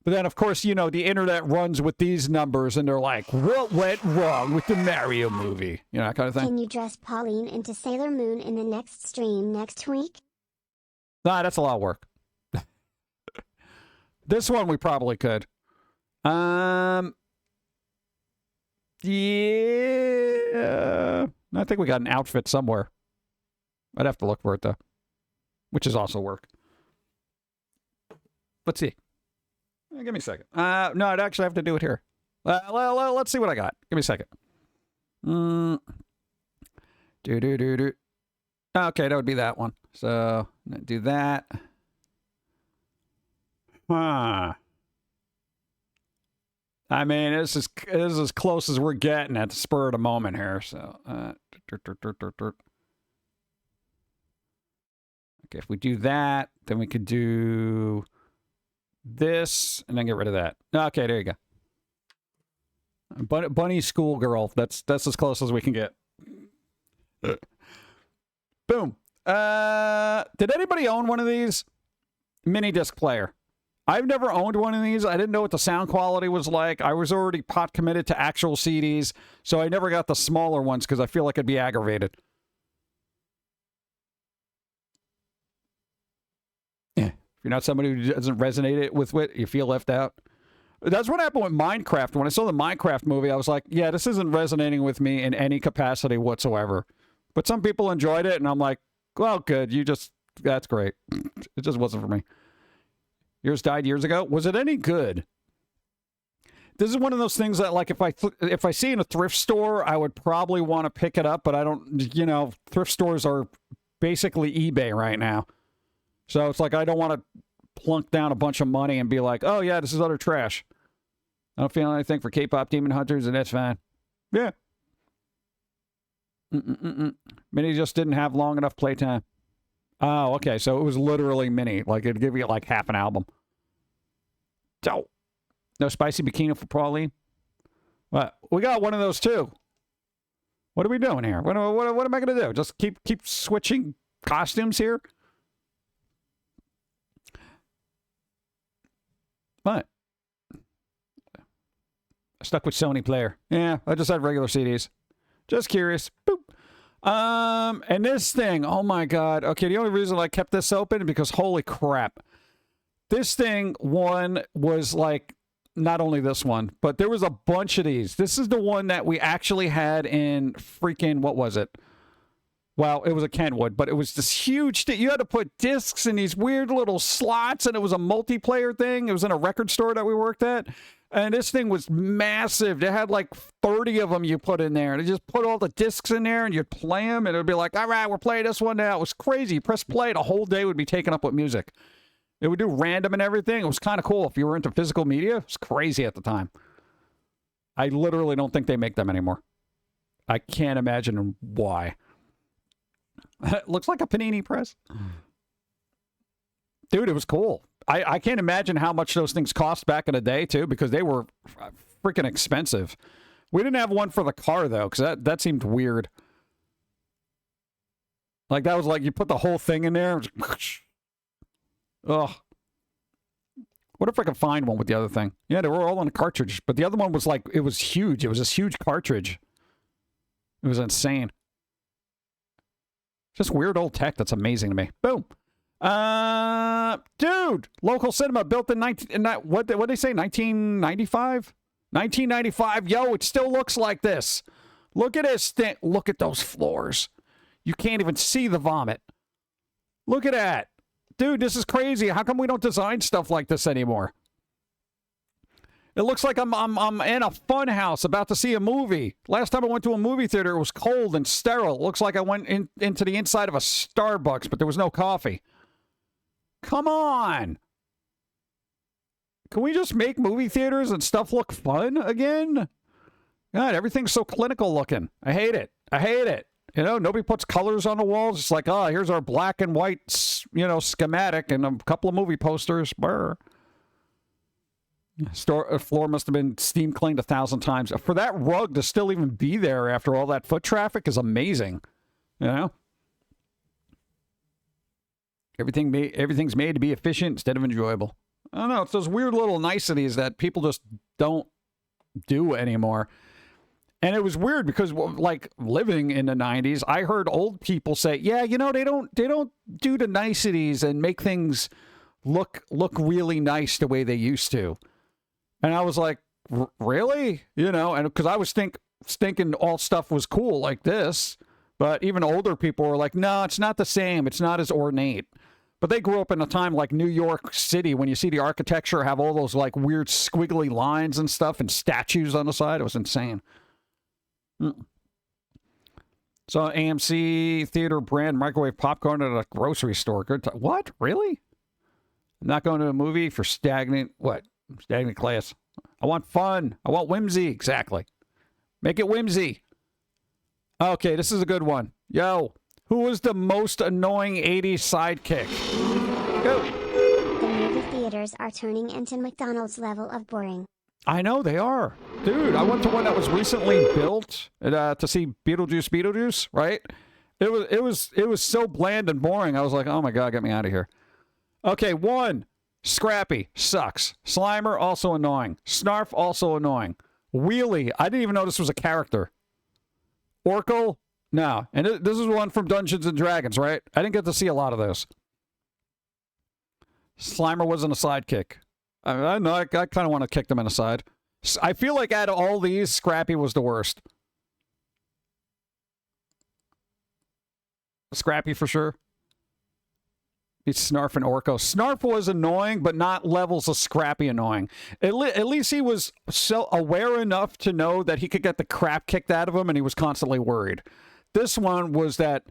But then, of course, you know, the internet runs with these numbers and they're like, what went wrong with the Mario movie? You know, that kind of thing. Can you dress Pauline into Sailor Moon in the next stream next week? Nah, that's a lot of work. This one we probably could. Yeah. I think we got an outfit somewhere. I'd have to look for it, though. Which is also work. Let's see. Give me a second. No, I'd actually have to do it here. Let's see what I got. Give me a second. Okay, that would be that one. So, do that. Huh. I mean, this is as close as we're getting at the spur of the moment here. So, okay, if we do that, then we could do this and then get rid of that. Okay, there you go. Bunny schoolgirl. That's as close as we can get. Boom. Did anybody own one of these? Mini disc player. I've never owned one of these. I didn't know what the sound quality was like. I was already pot committed to actual CDs, so I never got the smaller ones because I feel like I'd be aggravated. Yeah. If you're not somebody who doesn't resonate with it, you feel left out. That's what happened with Minecraft. When I saw the Minecraft movie, I was like, yeah, this isn't resonating with me in any capacity whatsoever. But some people enjoyed it, and I'm like, well, good. That's great. It just wasn't for me. Yours died years ago. Was it any good? This is one of those things that, like, if I see in a thrift store, I would probably want to pick it up, but I don't, you know, thrift stores are basically eBay right now. So it's like I don't want to plunk down a bunch of money and be like, oh, yeah, this is utter trash. I don't feel anything for K-pop Demon Hunters, and that's fine. Yeah. Mini just didn't have long enough playtime. Oh, okay. So it was literally mini. Like, it'd give you like half an album. So, no spicy bikini for Pauline? What? We got one of those too. What are we doing here? What am I going to do? Just keep switching costumes here? What? Stuck with Sony player. Yeah, I just had regular CDs. Just curious. Boop. And this thing, oh my God. Okay, the only reason I kept this open is because holy crap. This thing, one was like, not only this one, but there was a bunch of these. This is the one that we actually had in freaking, what was it? Well, it was a Kenwood, but it was this huge thing. You had to put discs in these weird little slots, and it was a multiplayer thing. It was in a record store that we worked at. And this thing was massive. They had like 30 of them you put in there. And they just put all the discs in there and you'd play them. And it would be like, all right, we're playing this one now. It was crazy. You press play, the whole day would be taken up with music. It would do random and everything. It was kind of cool. If you were into physical media, it was crazy at the time. I literally don't think they make them anymore. I can't imagine why. It looks like a Panini press. Dude, it was cool. I can't imagine how much those things cost back in the day, too, because they were freaking expensive. We didn't have one for the car, though, because that seemed weird. Like, that was like, you put the whole thing in there. Ugh. What if I could find one with the other thing? Yeah, they were all on a cartridge, but the other one was like, it was huge. It was this huge cartridge. It was insane. Just weird old tech that's amazing to me. Boom. Dude, local cinema built in what they say, 1995? 1995. Yo, it still looks like this. Look at this thing. Look at those floors. You can't even see the vomit. Look at that. Dude, this is crazy. How come we don't design stuff like this anymore? It looks like I'm in a fun house about to see a movie. Last time I went to a movie theater, it was cold and sterile. It looks like I went into the inside of a Starbucks, but there was no coffee. Come on. Can we just make movie theaters and stuff look fun again? God, everything's so clinical looking. I hate it. I hate it. You know, nobody puts colors on the walls. It's like, oh, here's our black and white, you know, schematic and a couple of movie posters. Brr. Floor must have been steam cleaned 1,000 times. For that rug to still even be there after all that foot traffic is amazing. You know? Everything's made to be efficient instead of enjoyable. I don't know. It's those weird little niceties that people just don't do anymore. And it was weird because, like, living in the 90s, I heard old people say, yeah, you know, they don't do the niceties and make things look really nice the way they used to. And I was like, really? You know, and because I was thinking all stuff was cool like this. But even older people were like, no, it's not the same. It's not as ornate. But they grew up in a time like New York City when you see the architecture have all those, like, weird squiggly lines and stuff and statues on the side. It was insane. So AMC theater brand microwave popcorn at a grocery store. Good time. What? Really? I'm not going to a movie for stagnant class. I want fun. I want whimsy. Exactly. Make it whimsy. Okay, this is a good one. Yo, who was the most annoying 80s sidekick? Go. The movie theaters are turning into McDonald's level of boring. I know they are. Dude, I went to one that was recently built to see Beetlejuice, right? It was so bland and boring. I was like, oh my God, get me out of here. Okay, 1. Scrappy, sucks. Slimer, also annoying. Snarf, also annoying. Wheelie, I didn't even know this was a character. Oracle, no. And this is one from Dungeons and Dragons, right? I didn't get to see a lot of those. Slimer wasn't a sidekick. I know, I kind of want to kick them in the side. I feel like out of all these, Scrappy was the worst. Scrappy for sure. It's Snarf and Orko. Snarf was annoying, but not levels of Scrappy annoying. At least he was so aware enough to know that he could get the crap kicked out of him, and he was constantly worried. This one was that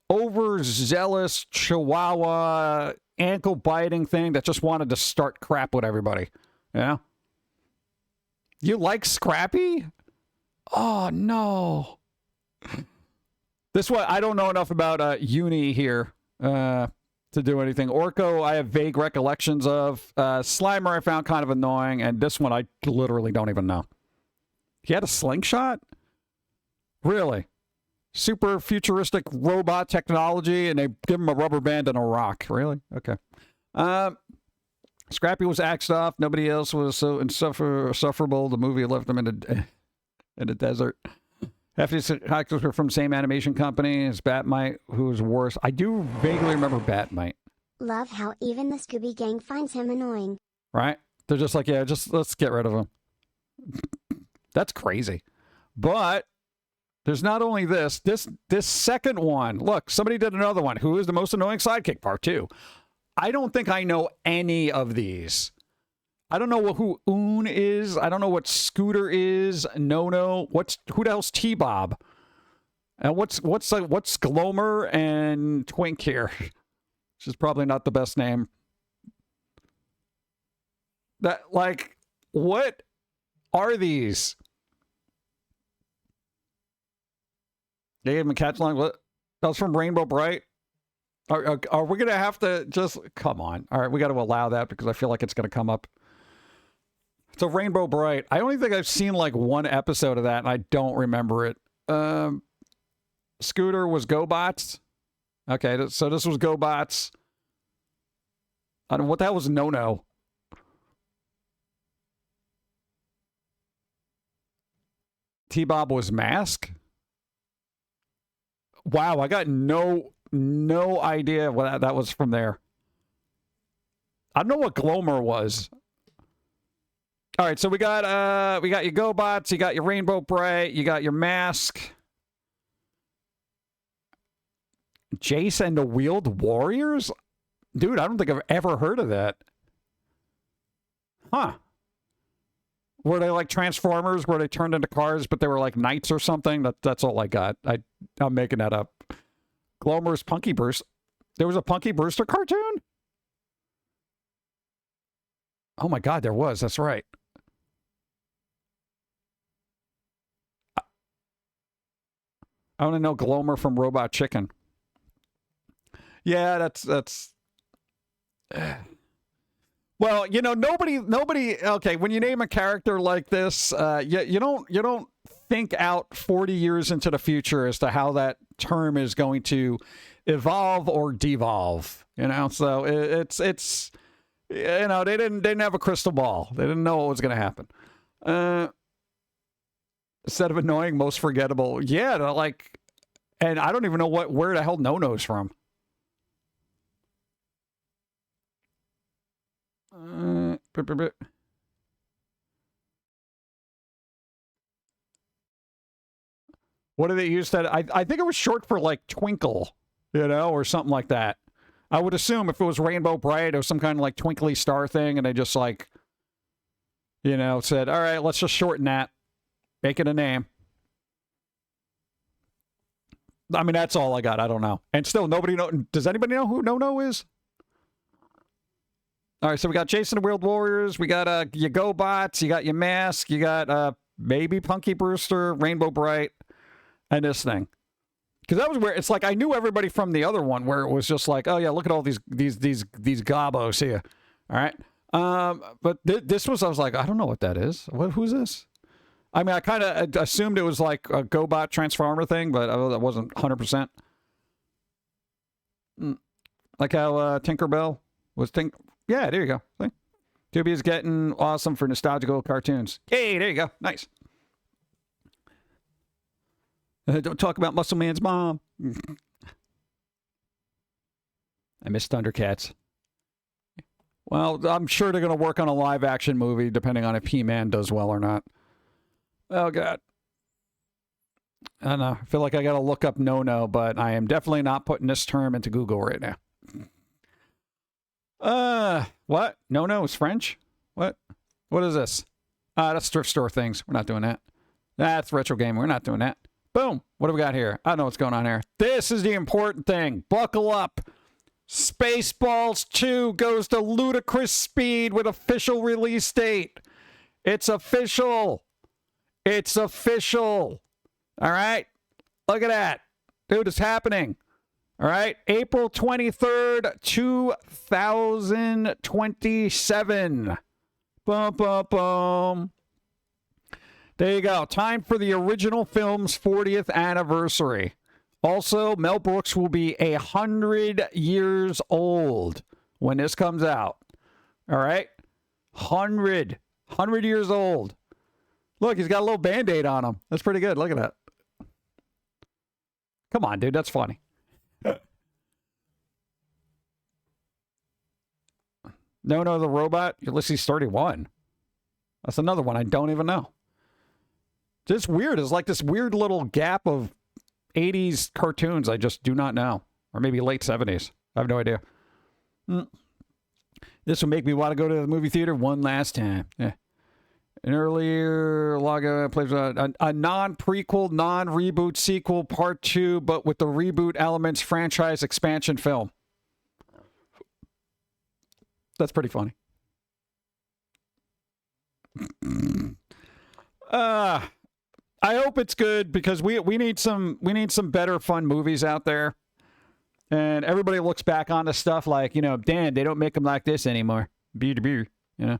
overzealous chihuahua ankle-biting thing that just wanted to start crap with everybody. Yeah? You like Scrappy? Oh, no. This one, I don't know enough about Uni here to do anything. Orko, I have vague recollections of. Slimer, I found kind of annoying. And this one, I literally don't even know. He had a slingshot? Really? Super futuristic robot technology, and they give him a rubber band and a rock. Really? Okay. Scrappy was axed off. Nobody else was so insufferable. The movie left him in a desert. Half these actors were from the same animation company as Batmite, who was worse. I do vaguely remember Batmite. Love how even the Scooby Gang finds him annoying. Right? They're just like, yeah, just let's get rid of him. That's crazy. But there's not only this second one. Look, somebody did another one. Who is the most annoying sidekick? Part 2. I don't think I know any of these. I don't know who Oon is. I don't know what Scooter is. No. Who the hell's T-Bob? And what's Glomer and Twink here? Which is probably not the best name. That, like, what are these? They gave him a catch line. What? That was from Rainbow Bright. Are we gonna have to just come on? All right, we got to allow that because I feel like it's gonna come up. So Rainbow Bright. I only think I've seen like one episode of that, and I don't remember it. Scooter was GoBots. Okay, so this was GoBots. I don't know what the hell was No. T-Bob was Mask. Wow, I got no idea what that was from there. I don't know what Glomer was. All right, so we got your GoBots, you got your Rainbow Bright, you got your Mask. Jace and the Wheeled Warriors? Dude, I don't think I've ever heard of that. Huh. Were they like Transformers where they turned into cars, but they were like knights or something? That's all I got. I'm making that up. Glomer's Punky Brewster. There was a Punky Brewster cartoon? Oh my God, there was. That's right. I want to know Glomer from Robot Chicken. Yeah, that's. Well, you know, nobody. Okay, when you name a character like this, you don't think out 40 years into the future as to how that term is going to evolve or devolve. You know, so it's you know, they didn't have a crystal ball. They didn't know what was going to happen. Instead of annoying, most forgettable. Yeah, they're like, and I don't even know where the hell No-No's from. What do they use that? I think it was short for like twinkle, you know, or something like that. I would assume if it was Rainbow Bright or some kind of like twinkly star thing, and they just like, you know, said, all right, let's just shorten that, make it a name. I mean, that's all I got. I don't know. And still, nobody know. Does anybody know who No-No is? All right, so we got Jason the World Warriors. We got your GoBots. You got your Mask. You got maybe Punky Brewster, Rainbow Bright, and this thing. Because that was where it's like I knew everybody from the other one, where it was just like, oh yeah, look at all these gobos here. All right, but this was, I was like, I don't know what that is. Who's this? I mean, I kind of assumed it was like a GoBot Transformer thing, but that wasn't 100%. Like how Tinkerbell was Yeah, there you go. See? Tubi is getting awesome for nostalgical cartoons. Hey, there you go. Nice. Don't talk about Muscle Man's mom. I miss Thundercats. Well, I'm sure they're going to work on a live-action movie, depending on if He-Man does well or not. Oh, God. I don't know. I feel like I got to look up No-No, but I am definitely not putting this term into Google right now. What? No is French? What is this? That's thrift store things. We're not doing that. That's retro gaming. We're not doing that. Boom. What do we got here? I don't know what's going on here. This is the important thing. Buckle up. Spaceballs 2 goes to ludicrous speed with official release date. It's official. It's official. All right? Look at that. Dude, it's happening. All right, April 23rd, 2027. Boom, boom, boom. There you go. Time for the original film's 40th anniversary. Also, Mel Brooks will be 100 years old when this comes out. All right? 100 years old. Look, he's got a little Band-Aid on him. That's pretty good. Look at that. Come on, dude. That's funny. No, the robot. Ulysses 31. That's another one I don't even know. Just weird. It's like this weird little gap of 80s cartoons I just do not know. Or maybe late 70s. I have no idea. This will make me want to go to the movie theater one last time. Yeah. An earlier log plays a non-prequel, non-reboot sequel, part 2, but with the reboot elements franchise expansion film. That's pretty funny. I hope it's good because we need some better fun movies out there. And everybody looks back on this stuff like, you know, damn, they don't make them like this anymore. You know.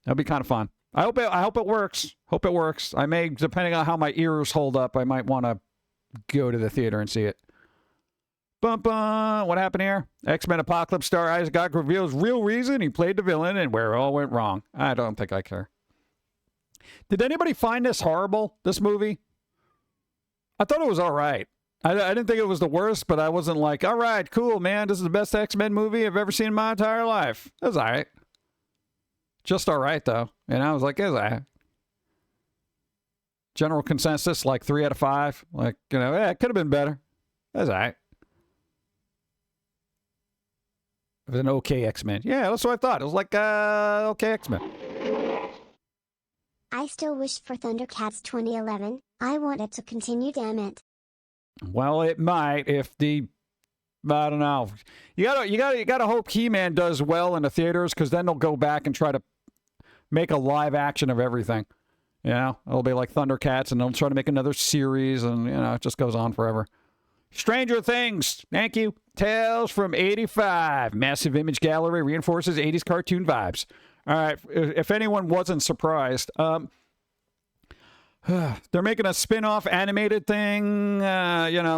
That'll be kind of fun. I hope it works. Hope it works. I may, depending on how my ears hold up, I might want to go to the theater and see it. Bum, bum. What happened here? X-Men Apocalypse star Isaac Gog reveals real reason he played the villain and where it all went wrong. I don't think I care. Did anybody find this horrible, this movie? I thought it was all right. I didn't think it was the worst, but I wasn't like, all right, cool, man. This is the best X-Men movie I've ever seen in my entire life. It was all right. Just all right, though. And I was like, is that general consensus, like 3 out of 5? Like, you know, yeah, it could have been better. That's all right. It was an okay X-Men. Yeah, that's what I thought. It was like, okay X-Men. I still wish for Thundercats 2011. I want it to continue, damn it. Well, it might if the I don't know. You gotta hope He-Man does well in the theaters, because then they'll go back and try to make a live action of everything. You know, it'll be like Thundercats, and they'll try to make another series, and it just goes on forever. Stranger Things. Thank you. Tales from 85. Massive image gallery reinforces 80s cartoon vibes. All right. If anyone wasn't surprised, they're making a spin-off animated thing,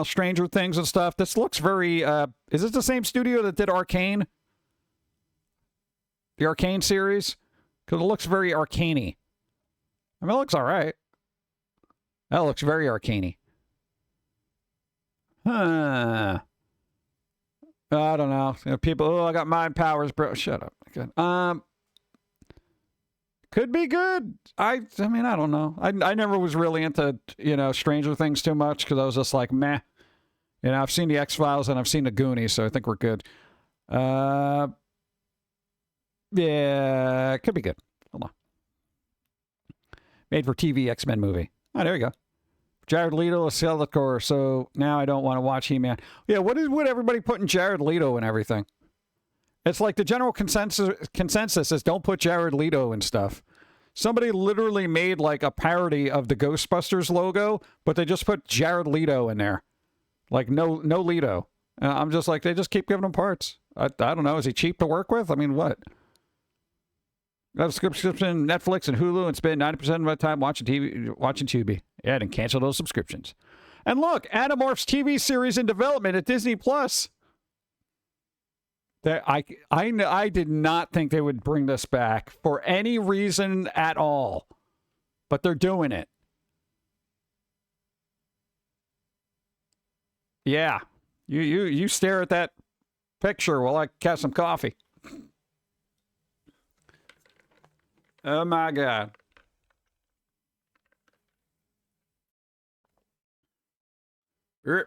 Stranger Things and stuff. This looks very, is this the same studio that did Arcane? The Arcane series? Because it looks very Arcane-y. I mean, it looks all right. That looks very Arcane-y. I don't know. People, I got mind powers, bro. Shut up. Good. Could be good. I mean, I don't know. I never was really into, Stranger Things too much, because I was just like, meh. I've seen the X-Files and I've seen the Goonies, so I think we're good. Yeah, it could be good. Hold on. Made for TV X-Men movie. Oh, there you go. Jared Leto, a Skeletor, so now I don't want to watch He-Man. Yeah, what is with everybody putting Jared Leto and everything? It's like the general consensus is don't put Jared Leto and stuff. Somebody literally made like a parody of the Ghostbusters logo, but they just put Jared Leto in there. Like no Leto. I'm just like, they just keep giving him parts. I don't know. Is he cheap to work with? I mean, what? I have a subscription Netflix and Hulu and spend 90% of my time watching Tubi. Yeah, and cancel those subscriptions. And look, Animorphs TV series in development at Disney Plus. I did not think they would bring this back for any reason at all, but they're doing it. Yeah, you stare at that picture while I have some coffee. Oh my God. Okay.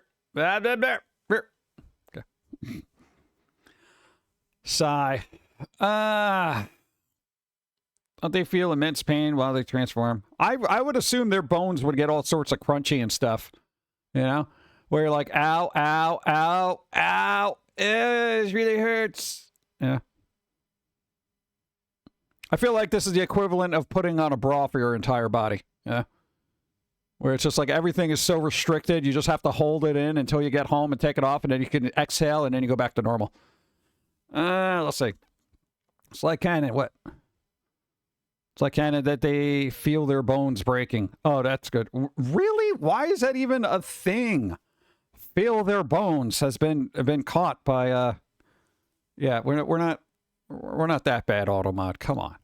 Sigh. Don't they feel immense pain while they transform? I would assume their bones would get all sorts of crunchy and stuff. Where you're like, ow, ow, ow, ow. It really hurts. Yeah. I feel like this is the equivalent of putting on a bra for your entire body. Yeah. Where it's just like everything is so restricted, you just have to hold it in until you get home and take it off, and then you can exhale, and then you go back to normal. Let's see. It's like kind of what? It's like kind of that they feel their bones breaking. Oh, that's good. Really? Why is that even a thing? Feel their bones has been caught by yeah, we're not that bad, Automod. Come on.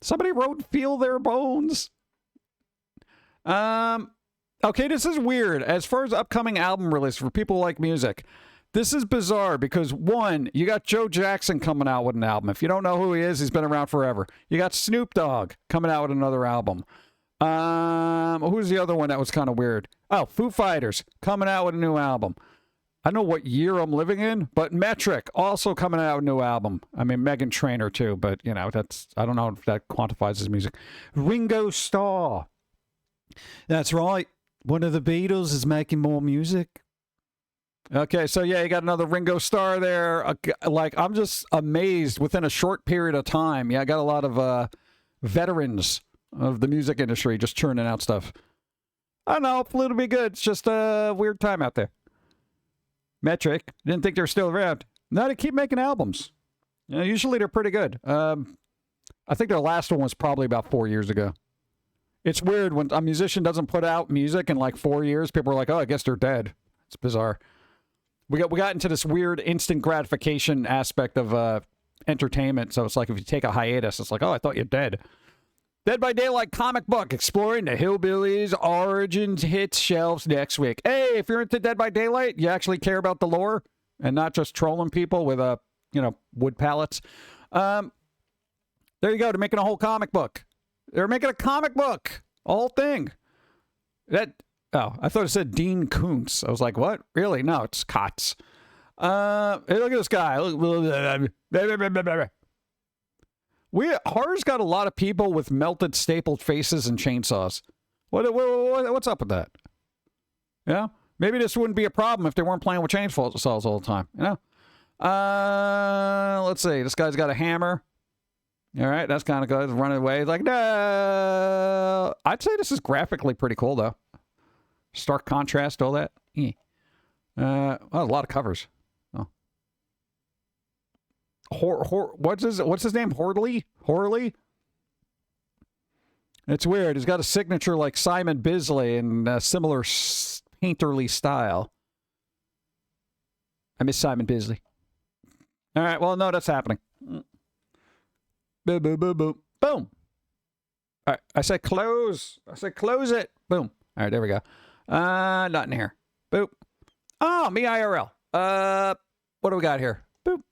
Somebody wrote feel their bones. Okay, this is weird. As far as upcoming album release for people who like music, this is bizarre because, one, you got Joe Jackson coming out with an album. If you don't know who he is, he's been around forever. You got Snoop Dogg coming out with another album. Who's the other one that was kind of weird? Oh, Foo Fighters coming out with a new album. I don't know what year I'm living in, but Metric also coming out with a new album. I mean, Meghan Trainor too, but, that's, I don't know if that quantifies his music. Ringo Starr. That's right. One of the Beatles is making more music. Okay, so yeah, you got another Ringo Starr there. Like, I'm just amazed within a short period of time. Yeah, I got a lot of veterans of the music industry just churning out stuff. I don't know, hopefully it'll be good. It's just a weird time out there. Metric, didn't think they were still around. No, they keep making albums. Usually they're pretty good. I think their last one was probably about 4 years ago. It's weird when a musician doesn't put out music in like 4 years. People are like, oh, I guess they're dead. It's bizarre. We got into this weird instant gratification aspect of entertainment. So it's like if you take a hiatus, it's like, oh, I thought you're dead. Dead by Daylight comic book exploring the Hillbillies origins hits shelves next week. Hey, if you're into Dead by Daylight, you actually care about the lore and not just trolling people with wood pallets. There you go. They're making a whole comic book. They're making a comic book. A whole thing. Oh, I thought it said Dean Koontz. I was like, what? Really? No, it's Kotz. Hey, look at this guy. Horror's got a lot of people with melted, stapled faces and chainsaws. What's up with that? Yeah? Maybe this wouldn't be a problem if they weren't playing with chainsaws all the time, you know? Let's see. This guy's got a hammer. All right, that's kind of good. He's running away. He's like, no. I'd say this is graphically pretty cool, though. Stark contrast, all that. Well, a lot of covers. Oh. What's his name? Horley? It's weird. He's got a signature like Simon Bisley and a similar painterly style. I miss Simon Bisley. All right, well, no, that's happening. Boom, boom, boom, boom. Boom. All right, I said close. I said close it. Boom. All right, there we go. Not in here. Boop. Oh, me IRL. What do we got here? Boop.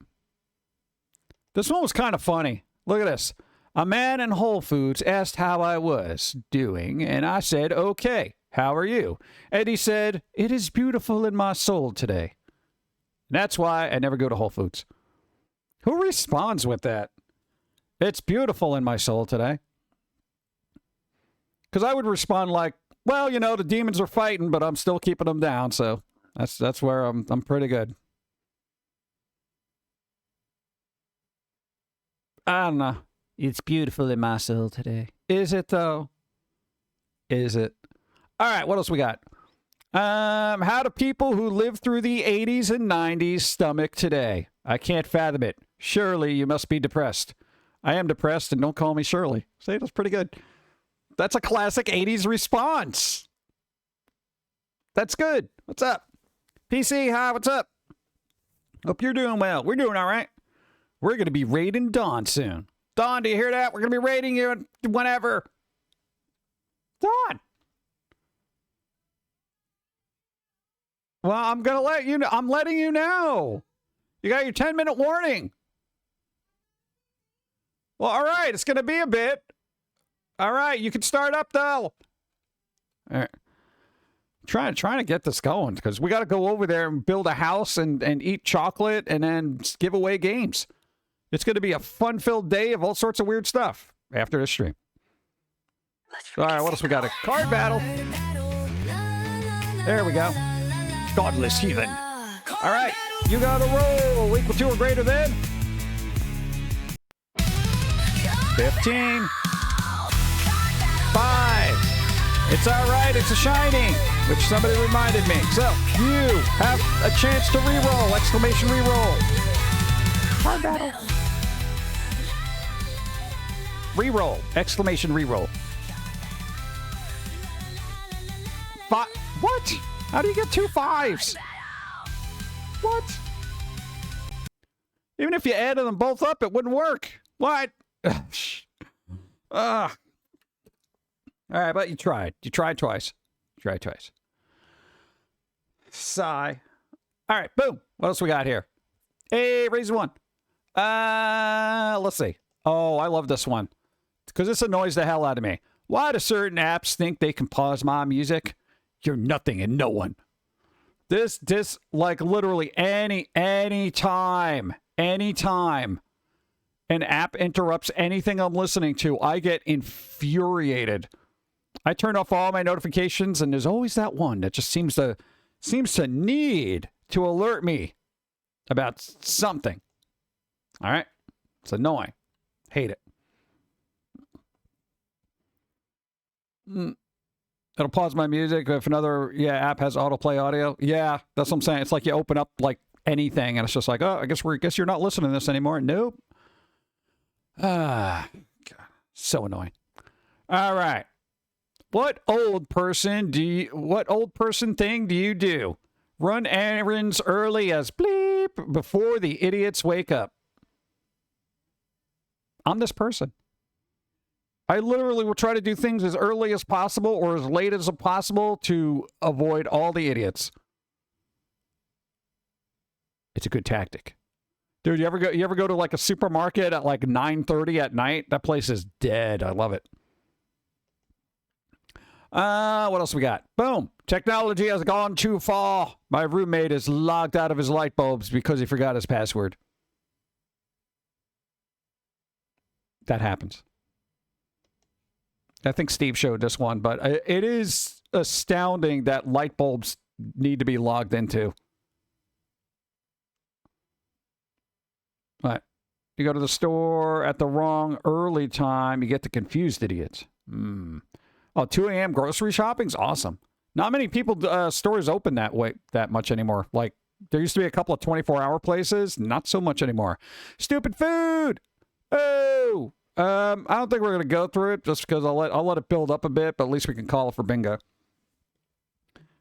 This one was kind of funny. Look at this. A man in Whole Foods asked how I was doing, and I said, okay, how are you? And he said, it is beautiful in my soul today. That's why I never go to Whole Foods. Who responds with that? It's beautiful in my soul today. Because I would respond like, well, you know, the demons are fighting, but I'm still keeping them down, so that's where I'm pretty good. I don't know. It's beautiful in my soul today. Is it, though? Is it? All right, what else we got? How do people who lived through the 80s and 90s stomach today? I can't fathom it. Surely you must be depressed. I am depressed, and don't call me Shirley. See, that's pretty good. That's a classic 80s response. That's good. What's up? PC, hi, what's up? Hope you're doing well. We're doing all right. We're going to be raiding Dawn soon. Dawn, do you hear that? We're going to be raiding you whenever. Dawn. Well, I'm going to let you know. I'm letting you know. You got your 10-minute warning. Well, all right. It's going to be a bit. All right. You can start up, though. All right. Trying to get this going because we got to go over there and build a house and eat chocolate and then give away games. It's going to be a fun-filled day of all sorts of weird stuff after this stream. All right, what else we got? A card battle. There we go. Godless heathen. All right, you got to roll. Equal to or greater than 15. 5. It's all right. It's a shining, which somebody reminded me. So you have a chance to re-roll. Exclamation re-roll. Card battle. Reroll! Exclamation reroll. 5. What? How do you get 2 5s? What? Even if you added them both up, it wouldn't work. What? All right, but you tried. You tried twice. Tried twice. Sigh. All right, boom. What else we got here? Hey, raise 1. Let's see. Oh, I love this one. Because this annoys the hell out of me. Why do certain apps think they can pause my music? You're nothing and no one. This, like literally any time an app interrupts anything I'm listening to, I get infuriated. I turn off all my notifications, and there's always that one that just seems to need to alert me about something. All right? It's annoying. Hate it. It'll pause my music if another app has autoplay audio. Yeah, that's what I'm saying. It's like you open up like anything, and it's just like, oh, I guess you're not listening to this anymore. Nope. God, so annoying. All right. What old person thing do you do? Run errands early as bleep before the idiots wake up. I'm this person. I literally will try to do things as early as possible or as late as possible to avoid all the idiots. It's a good tactic. Dude, you ever go to like a supermarket at like 9:30 at night? That place is dead. I love it. What else we got? Boom. Technology has gone too far. My roommate is logged out of his light bulbs because he forgot his password. That happens. I think Steve showed this one, but it is astounding that light bulbs need to be logged into. Right. You go to the store at the wrong early time, you get the confused idiots. Oh, 2 a.m. grocery shopping's awesome. Not many people, stores open that much anymore. Like, there used to be a couple of 24-hour places. Not so much anymore. Stupid food! Oh! I don't think we're going to go through it just because I'll let it build up a bit, but at least we can call it for bingo.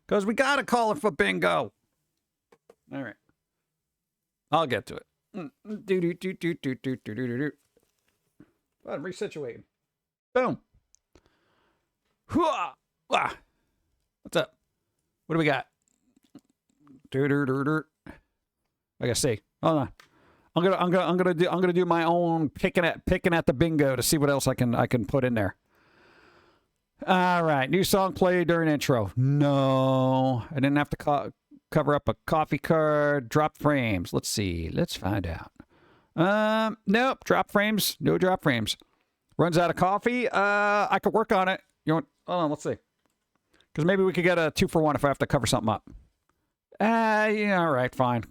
Because we got to call it for bingo. All right. I'll get to it. Resituating. Boom. What's up? What do we got? I gotta see. Hold on. I'm gonna do my own picking at the bingo to see what else I can put in there. All right, new song played during intro. No, I didn't have to cover up a coffee card. Drop frames. Let's see. Let's find out. Nope. Drop frames. No drop frames. Runs out of coffee. I could work on it. You want? Hold on. Let's see. Because maybe we could get a 2-for-1 if I have to cover something up. Yeah. All right. Fine.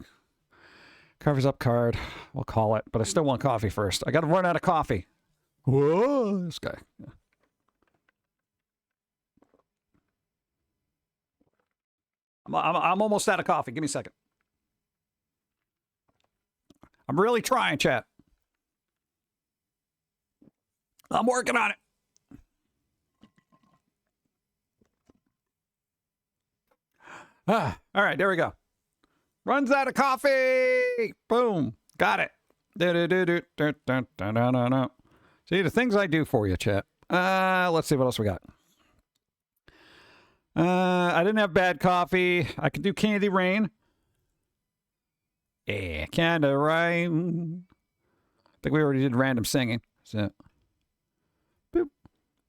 Covers up card. We'll call it. But I still want coffee first. I got to run out of coffee. Whoa, this guy. I'm almost out of coffee. Give me a second. I'm really trying, chat. I'm working on it. All right, there we go. Runs out of coffee. Boom. Got it. See, the things I do for you, chat. Let's see what else we got. I didn't have bad coffee. I can do Candy Rain. Yeah, Candy Rain. I think we already did random singing. So, boop.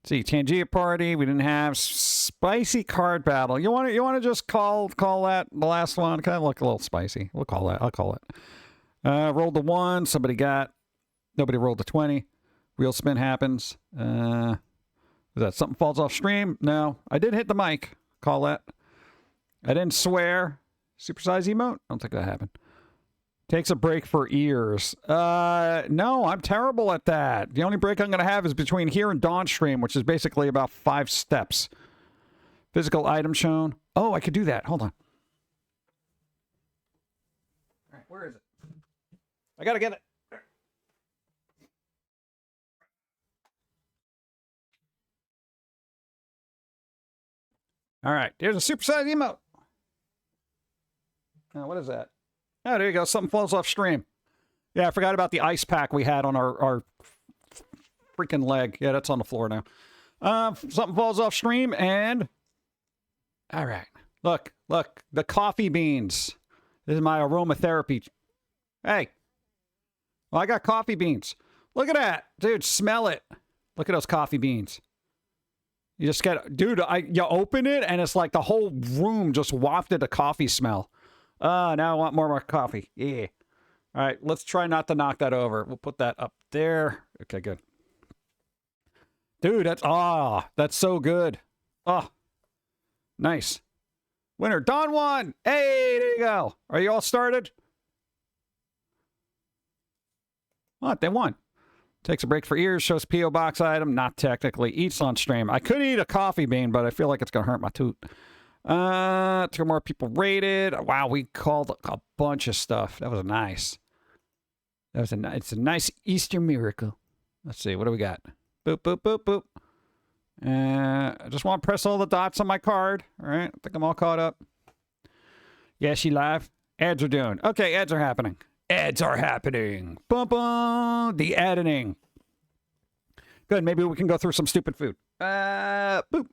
See, Tangia Party. We didn't have Spicy Card Battle. You want to just call that the last one? Kind of look a little spicy. We'll call that. I'll call it. Rolled the 1. Nobody rolled the 20. Wheel spin happens. Is that something falls off stream? No. I did hit the mic. Call that. I didn't swear. Supersize emote? I don't think that happened. Takes a break for ears. No, I'm terrible at that. The only break I'm going to have is between here and dawn stream, which is basically about 5 steps. Physical item shown. Oh, I could do that. Hold on. All right, where is it? I got to get it. All right, there's a supersized emote. What is that? Oh, there you go. Something falls off stream. Yeah, I forgot about the ice pack we had on our freaking leg. Yeah, that's on the floor now. Something falls off stream and... All right. Look. The coffee beans. This is my aromatherapy. Hey. Well, I got coffee beans. Look at that. Dude, smell it. Look at those coffee beans. You just get, dude, you open it and it's like the whole room just wafted a coffee smell. Now I want more coffee. Yeah. All right, let's try not to knock that over. We'll put that up there. Okay, good. Dude, that's so good. Oh, nice. Winner, Don won. Hey, there you go. Are you all started? What? They won. Takes a break for ears, shows P.O. box item, not technically. Eats on stream. I could eat a coffee bean, but I feel like it's going to hurt my tooth. 2 more people rated. Wow, we called a bunch of stuff. That was nice. It's a nice Easter miracle. Let's see, what do we got? Boop, boop, boop, boop. I just want to press all the dots on my card. All right, I think I'm all caught up. Yeah, she live. Ads are doing. Okay, ads are happening. Ads are happening. Bum, bum. The editing. Good. Maybe we can go through some stupid food. Boop.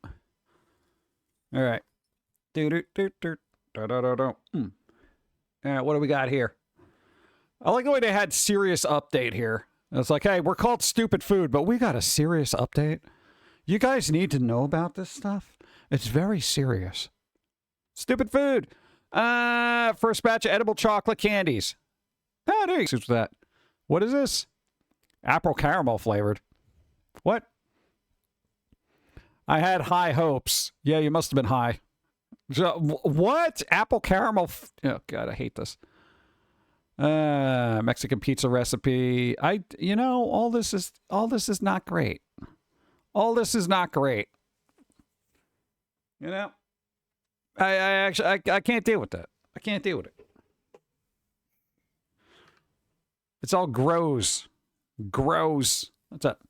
All right. All right, what do we got here? I like the way they had serious update here. It's like, hey, we're called stupid food, but we got a serious update. You guys need to know about this stuff. It's very serious. Stupid food. First batch of edible chocolate candies. Oh, there you go. What's that? What is this? Apple caramel flavored. What? I had high hopes. Yeah, you must have been high. What? Apple caramel? Oh God, I hate this. Mexican pizza recipe. All this is not great. All this is not great. I actually can't deal with that. I can't deal with it. It's all gross. Gross. What's up?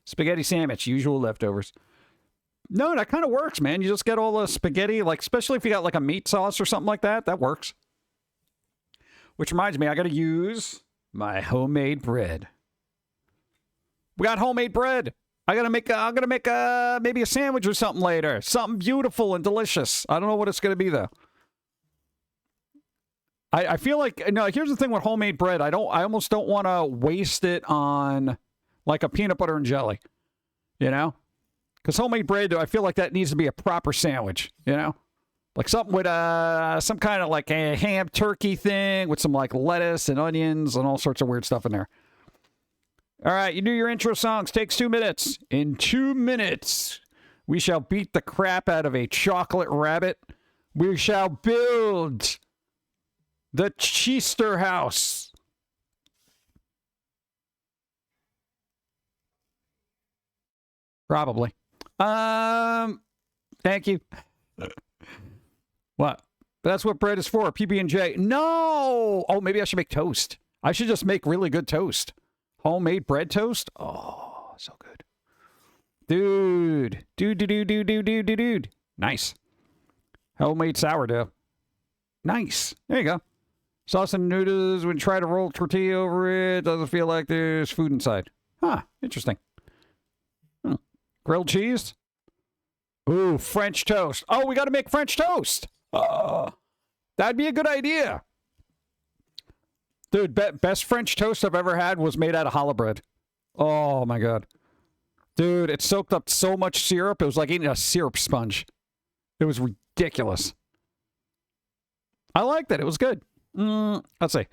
Spaghetti sandwich, usual leftovers. No, that kind of works, man. You just get all the spaghetti, like, especially if you got like a meat sauce or something like that. That works. Which reminds me, I got to use my homemade bread. We got homemade bread. I'm gonna make maybe a sandwich or something later. Something beautiful and delicious. I don't know what it's gonna be though. I feel like, no, here's the thing with homemade bread. I almost don't want to waste it on like a peanut butter and jelly, because homemade bread, I feel like that needs to be a proper sandwich, like something with some kind of like a ham turkey thing with some like lettuce and onions and all sorts of weird stuff in there. All right, you do your intro songs. Takes 2 minutes. In 2 minutes, we shall beat the crap out of a chocolate rabbit. We shall build the Cheester house. Probably. Thank you. What? That's what bread is for. PB&J. No! Oh, maybe I should make toast. I should just make really good toast. Homemade bread toast? Oh, so good. Dude. Dude. Nice. Homemade sourdough. Nice. There you go. Sauce and noodles. When you try to roll tortilla over it, doesn't feel like there's food inside. Huh. Interesting. Grilled cheese? Ooh, French toast. Oh, we got to make French toast. That'd be a good idea. Dude, best French toast I've ever had was made out of challah bread. Oh, my God. Dude, it soaked up so much syrup. It was like eating a syrup sponge. It was ridiculous. I liked it. It was good. Let's see.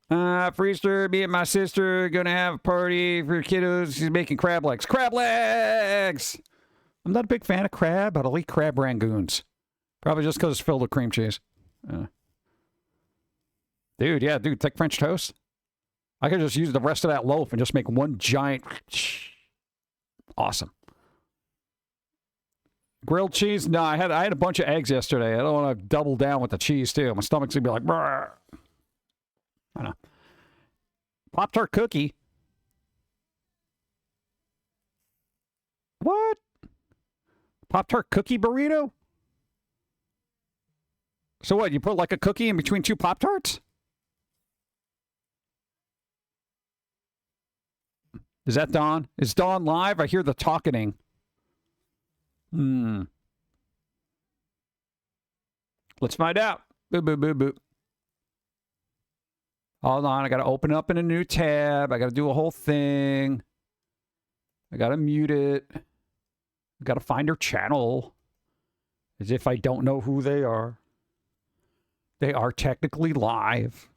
For Easter, me and my sister are going to have a party for kiddos. She's making crab legs. Crab legs! I'm not a big fan of crab, but I'll eat crab rangoons. Probably just because it's filled with cream cheese. Dude, thick French toast. I could just use the rest of that loaf and just make one giant... Awesome. Grilled cheese? No, I had a bunch of eggs yesterday. I don't want to double down with the cheese, too. My stomach's going to be like... Brr. I know. Pop-Tart cookie. What? Pop-Tart cookie burrito? So what, you put like a cookie in between two Pop-Tarts? Is that Dawn? Is Dawn live? I hear the talking. Let's find out. Boop, boop, boop, boop. Hold on, I got to open up in a new tab. I got to do a whole thing. I got to mute it. I got to find her channel. As if I don't know who they are. They are technically live.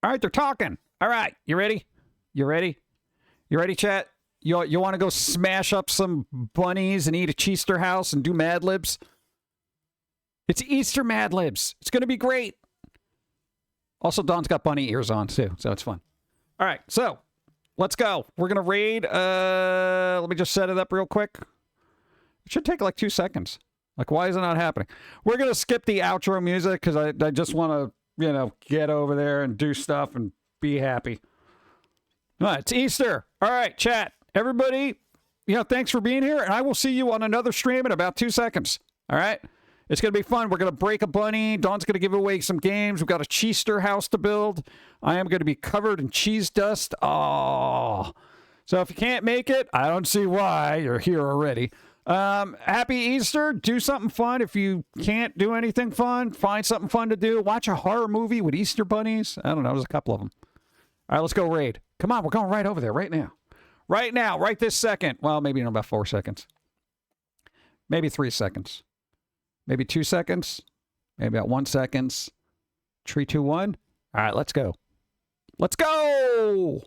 All right, they're talking. All right, you ready? You ready? You ready, chat? You want to go smash up some bunnies and eat a Cheester house and do Mad Libs? It's Easter Mad Libs. It's going to be great. Also, Dawn's got bunny ears on, too, so it's fun. All right, so let's go. We're going to raid. Let me just set it up real quick. It should take like 2 seconds. Like, why is it not happening? We're going to skip the outro music because I just want to, get over there and do stuff and be happy. All right, it's Easter. All right, chat. Everybody, thanks for being here, and I will see you on another stream in about 2 seconds. All right? It's going to be fun. We're going to break a bunny. Dawn's going to give away some games. We've got a Cheester house to build. I am going to be covered in cheese dust. Oh. So if you can't make it, I don't see why. You're here already. Happy Easter. Do something fun. If you can't do anything fun, find something fun to do. Watch a horror movie with Easter bunnies. I don't know. There's a couple of them. All right, let's go raid. Come on. We're going right over there right now. Right now. Right this second. Well, maybe in about 4 seconds. Maybe 3 seconds. Maybe 2 seconds. Maybe about 1 second. 3, 2, 1. All right, let's go. Let's go!